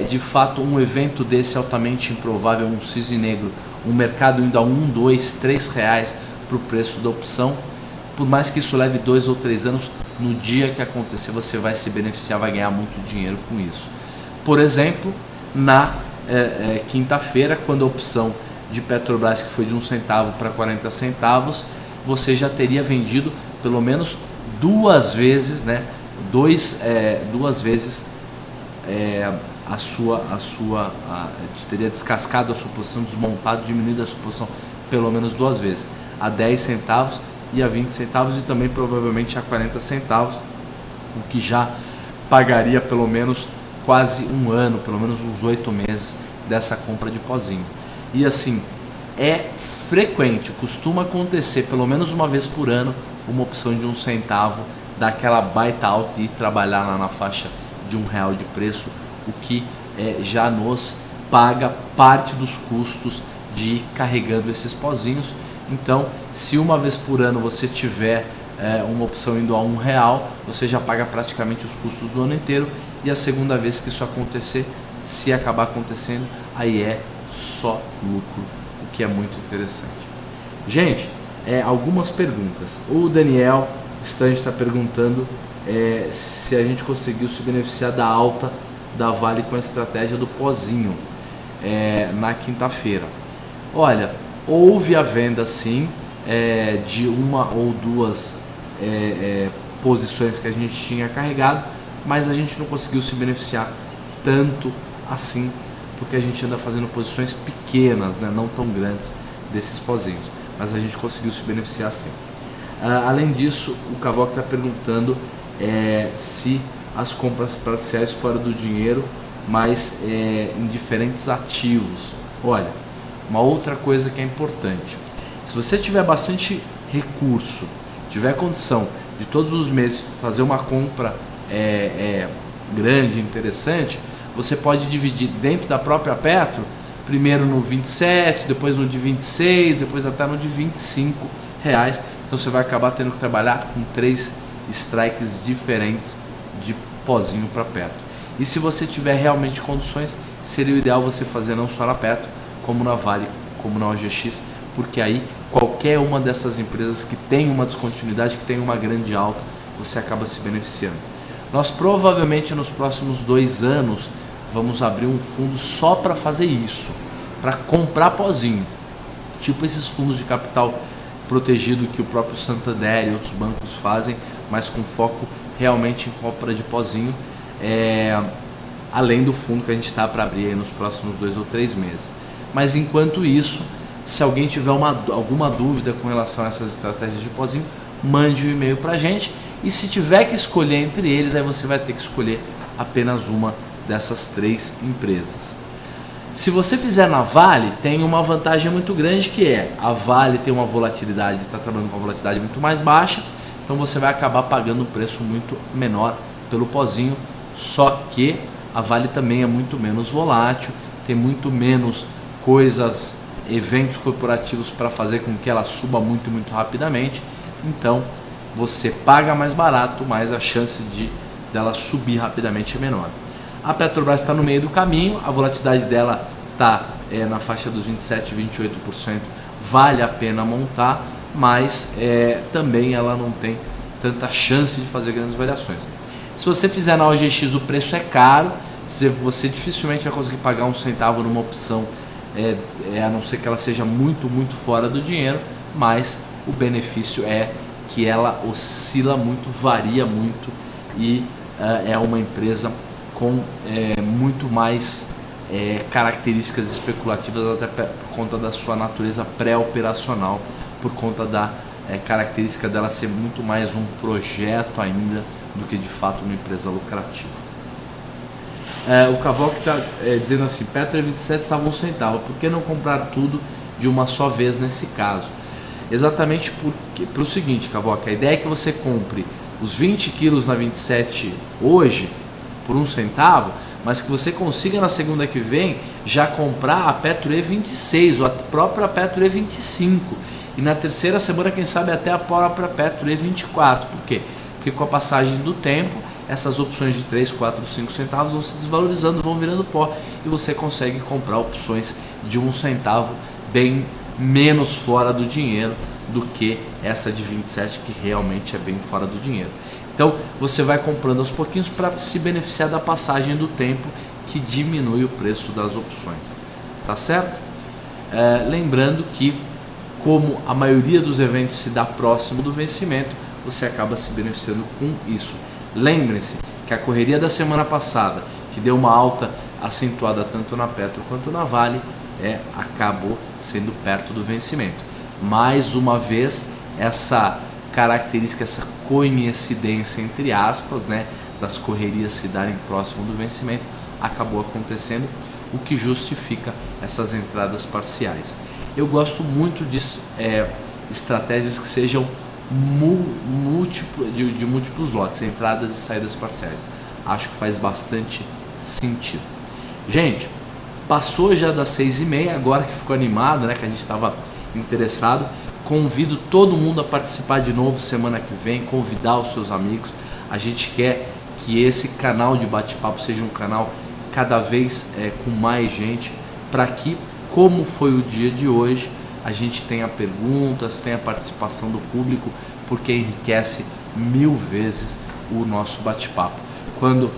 Speaker 1: de fato um evento desse altamente improvável, um cisne negro, um mercado indo a R$1, R$2, R$3 para o preço da opção, por mais que isso leve 2 ou 3 anos, no dia que acontecer você vai se beneficiar, vai ganhar muito dinheiro com isso. Por exemplo, na quinta-feira, quando a opção de Petrobras, que foi de 1 centavo para 40 centavos, você já teria vendido pelo menos 2 vezes, duas vezes teria descascado a sua posição, desmontado, diminuído a sua posição pelo menos duas vezes, a 10 centavos e a 20 centavos e também provavelmente a 40 centavos, o que já pagaria pelo menos quase um ano, pelo menos uns 8 meses dessa compra de pozinho. E assim, é frequente, costuma acontecer pelo menos uma vez por ano uma opção de 1 centavo, daquela baita alta e ir trabalhar lá na faixa de R$1 de preço, o que já nos paga parte dos custos de ir carregando esses pozinhos. Então, se uma vez por ano você tiver uma opção indo a R$1, você já paga praticamente os custos do ano inteiro, e a segunda vez que isso acontecer, se acabar acontecendo, aí é só lucro, o que é muito interessante. Gente, algumas perguntas. O Daniel Stange está perguntando se a gente conseguiu se beneficiar da alta da Vale com a estratégia do pozinho na quinta-feira. Olha, houve a venda sim de uma ou duas posições que a gente tinha carregado, mas a gente não conseguiu se beneficiar tanto assim, porque a gente anda fazendo posições pequenas, né, não tão grandes desses pozinhos, mas a gente conseguiu se beneficiar sim. Além disso, o Cavoc está perguntando se as compras parciais fora do dinheiro, mas em diferentes ativos. Olha, uma outra coisa que é importante: se você tiver bastante recurso, tiver condição de todos os meses fazer uma compra grande, interessante, você pode dividir dentro da própria Petro, primeiro no 27, depois no de 26, depois até no de R$25. Então você vai acabar tendo que trabalhar com 3 strikes diferentes de pozinho para Petro. E se você tiver realmente condições, seria o ideal você fazer não só na Petro, como na Vale, como na OGX, porque aí qualquer uma dessas empresas que tem uma descontinuidade, que tem uma grande alta, você acaba se beneficiando. Nós provavelmente nos próximos 2 anos vamos abrir um fundo só para fazer isso, para comprar pozinho, tipo esses fundos de capital protegido que o próprio Santander e outros bancos fazem, mas com foco realmente em compra de pozinho, além do fundo que a gente está para abrir aí nos próximos 2 ou 3 meses. Mas enquanto isso, se alguém tiver alguma dúvida com relação a essas estratégias de pozinho, mande um e-mail para a gente, e se tiver que escolher entre eles, aí você vai ter que escolher apenas uma dessas 3 empresas. Se você fizer na Vale, tem uma vantagem muito grande, que a Vale tem uma volatilidade, está trabalhando com uma volatilidade muito mais baixa, então você vai acabar pagando um preço muito menor pelo pozinho, só que a Vale também é muito menos volátil, tem muito menos coisas, eventos corporativos para fazer com que ela suba muito, muito rapidamente, então você paga mais barato, mas a chance dela subir rapidamente é menor. A Petrobras está no meio do caminho, a volatilidade dela está na faixa dos 27%, 28%, vale a pena montar, mas também ela não tem tanta chance de fazer grandes variações. Se você fizer na OGX, o preço é caro, você dificilmente vai conseguir pagar 1 centavo numa opção, a não ser que ela seja muito, muito fora do dinheiro, mas o benefício é que ela oscila muito, varia muito, e é uma empresa com muito mais características especulativas, até por conta da sua natureza pré-operacional, por conta da característica dela ser muito mais um projeto ainda do que de fato uma empresa lucrativa. O Cavoc está dizendo assim: Petro 27 estava 1 centavo, por que não comprar tudo de uma só vez nesse caso? Exatamente pelo seguinte, Cavoc, a ideia é que você compre os 20 quilos na 27 hoje por 1 centavo, mas que você consiga na segunda que vem já comprar a Petro E26 ou a própria Petro E25, e na terceira semana quem sabe até a própria Petro E24. Por quê? Porque com a passagem do tempo essas opções de 3, 4, 5 centavos vão se desvalorizando, vão virando pó, e você consegue comprar opções de 1 centavo bem menos fora do dinheiro do que essa de 27, que realmente é bem fora do dinheiro. Então você vai comprando aos pouquinhos para se beneficiar da passagem do tempo, que diminui o preço das opções, tá certo? Lembrando que, como a maioria dos eventos se dá próximo do vencimento, você acaba se beneficiando com isso. Lembrem-se que a correria da semana passada, que deu uma alta acentuada tanto na Petro quanto na Vale, acabou sendo perto do vencimento. Mais uma vez, essa característica, essa coincidência entre aspas, né, das correrias se darem próximo do vencimento, acabou acontecendo, o que justifica essas entradas parciais. Eu gosto muito de estratégias que sejam de múltiplos lotes, entradas e saídas parciais. Acho que faz bastante sentido. Gente, passou já das 6h30, agora que ficou animado, né, que a gente estava interessado, convido todo mundo a participar de novo semana que vem, convidar os seus amigos. A gente quer que esse canal de bate-papo seja um canal cada vez com mais gente, para que, como foi o dia de hoje, a gente tenha perguntas, tenha participação do público, porque enriquece 1000 vezes o nosso bate-papo. Quando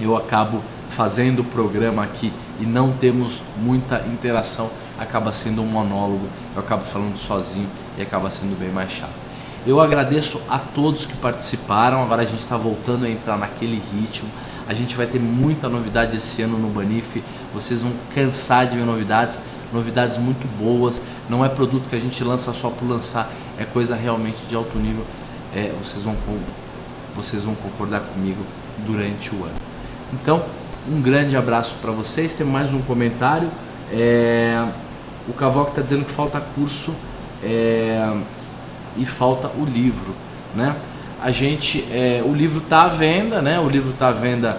Speaker 1: eu acabo fazendo o programa aqui e não temos muita interação, acaba sendo um monólogo, eu acabo falando sozinho e acaba sendo bem mais chato. Eu agradeço a todos que participaram. Agora a gente está voltando a entrar naquele ritmo. A gente vai ter muita novidade esse ano no Banif. Vocês vão cansar de ver novidades muito boas. Não é produto que a gente lança só por lançar, é coisa realmente de alto nível. Vocês vão concordar comigo durante o ano. Então, um grande abraço para vocês. Tem mais um comentário. O Cavoc está dizendo que falta curso e falta o livro, né? O livro está à venda, né? O livro está à venda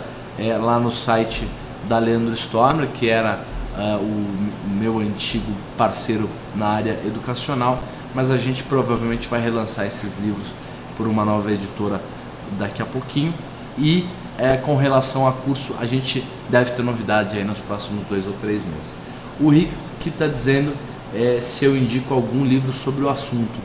Speaker 1: lá no site da Leandro Stormer, que era o meu antigo parceiro na área educacional, mas a gente provavelmente vai relançar esses livros por uma nova editora daqui a pouquinho. E com relação a curso, a gente deve ter novidade aí nos próximos 2 ou 3 meses. O Rick que está dizendo se eu indico algum livro sobre o assunto.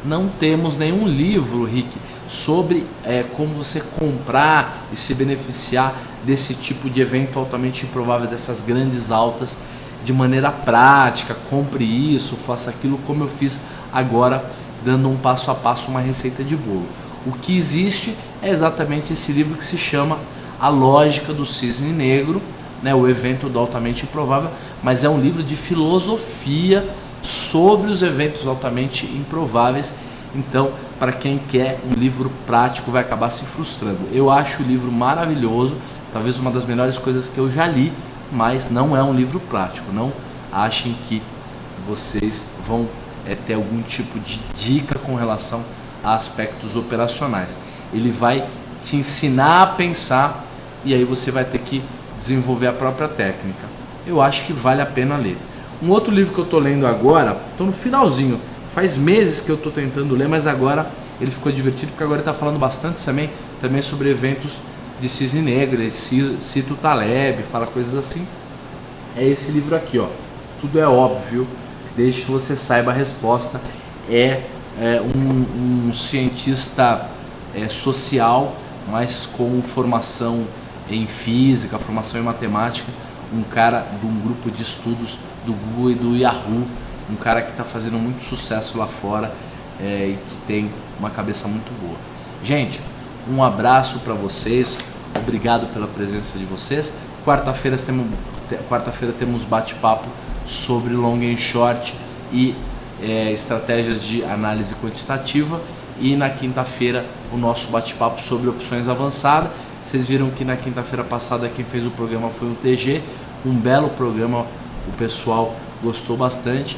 Speaker 1: Não temos nenhum livro, Rick, sobre como você comprar e se beneficiar desse tipo de evento altamente improvável, dessas grandes altas, de maneira prática. Compre isso, faça aquilo, como eu fiz agora, dando um passo a passo, uma receita de bolo. O que existe é exatamente esse livro que se chama A Lógica do Cisne Negro, né, o evento do altamente improvável, mas é um livro de filosofia sobre os eventos altamente improváveis. Então, para quem quer um livro prático, vai acabar se frustrando. Eu acho o livro maravilhoso, talvez uma das melhores coisas que eu já li, mas não é um livro prático. Não achem que vocês vão ter algum tipo de dica com relação a aspectos operacionais. Ele vai te ensinar a pensar e aí você vai ter que desenvolver a própria técnica. Eu acho que vale a pena ler. Um outro livro que eu estou lendo agora, estou no finalzinho, faz meses que eu estou tentando ler, mas agora ele ficou divertido, porque agora ele está falando bastante também sobre eventos de cisne negro. Ele cita o Taleb, fala coisas assim. É esse livro aqui, ó. Tudo é óbvio, desde que você saiba a resposta. Um cientista social, mas com formação em física, formação em matemática, um cara de um grupo de estudos do Google e do Yahoo, um cara que está fazendo muito sucesso lá fora e que tem uma cabeça muito boa. Gente, um abraço para vocês, obrigado pela presença de vocês. Quarta-feira temos bate-papo sobre long and short e estratégias de análise quantitativa, e na quinta-feira o nosso bate-papo sobre opções avançadas. Vocês viram que na quinta-feira passada quem fez o programa foi o TG, um belo programa, o pessoal gostou bastante.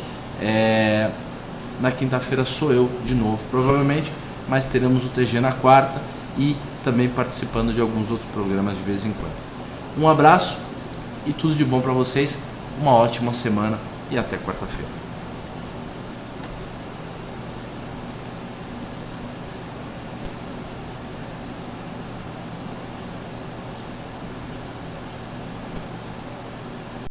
Speaker 1: Na quinta-feira sou eu de novo, provavelmente, mas teremos o TG na quarta e também participando de alguns outros programas de vez em quando. Um abraço e tudo de bom para vocês, uma ótima semana e até quarta-feira.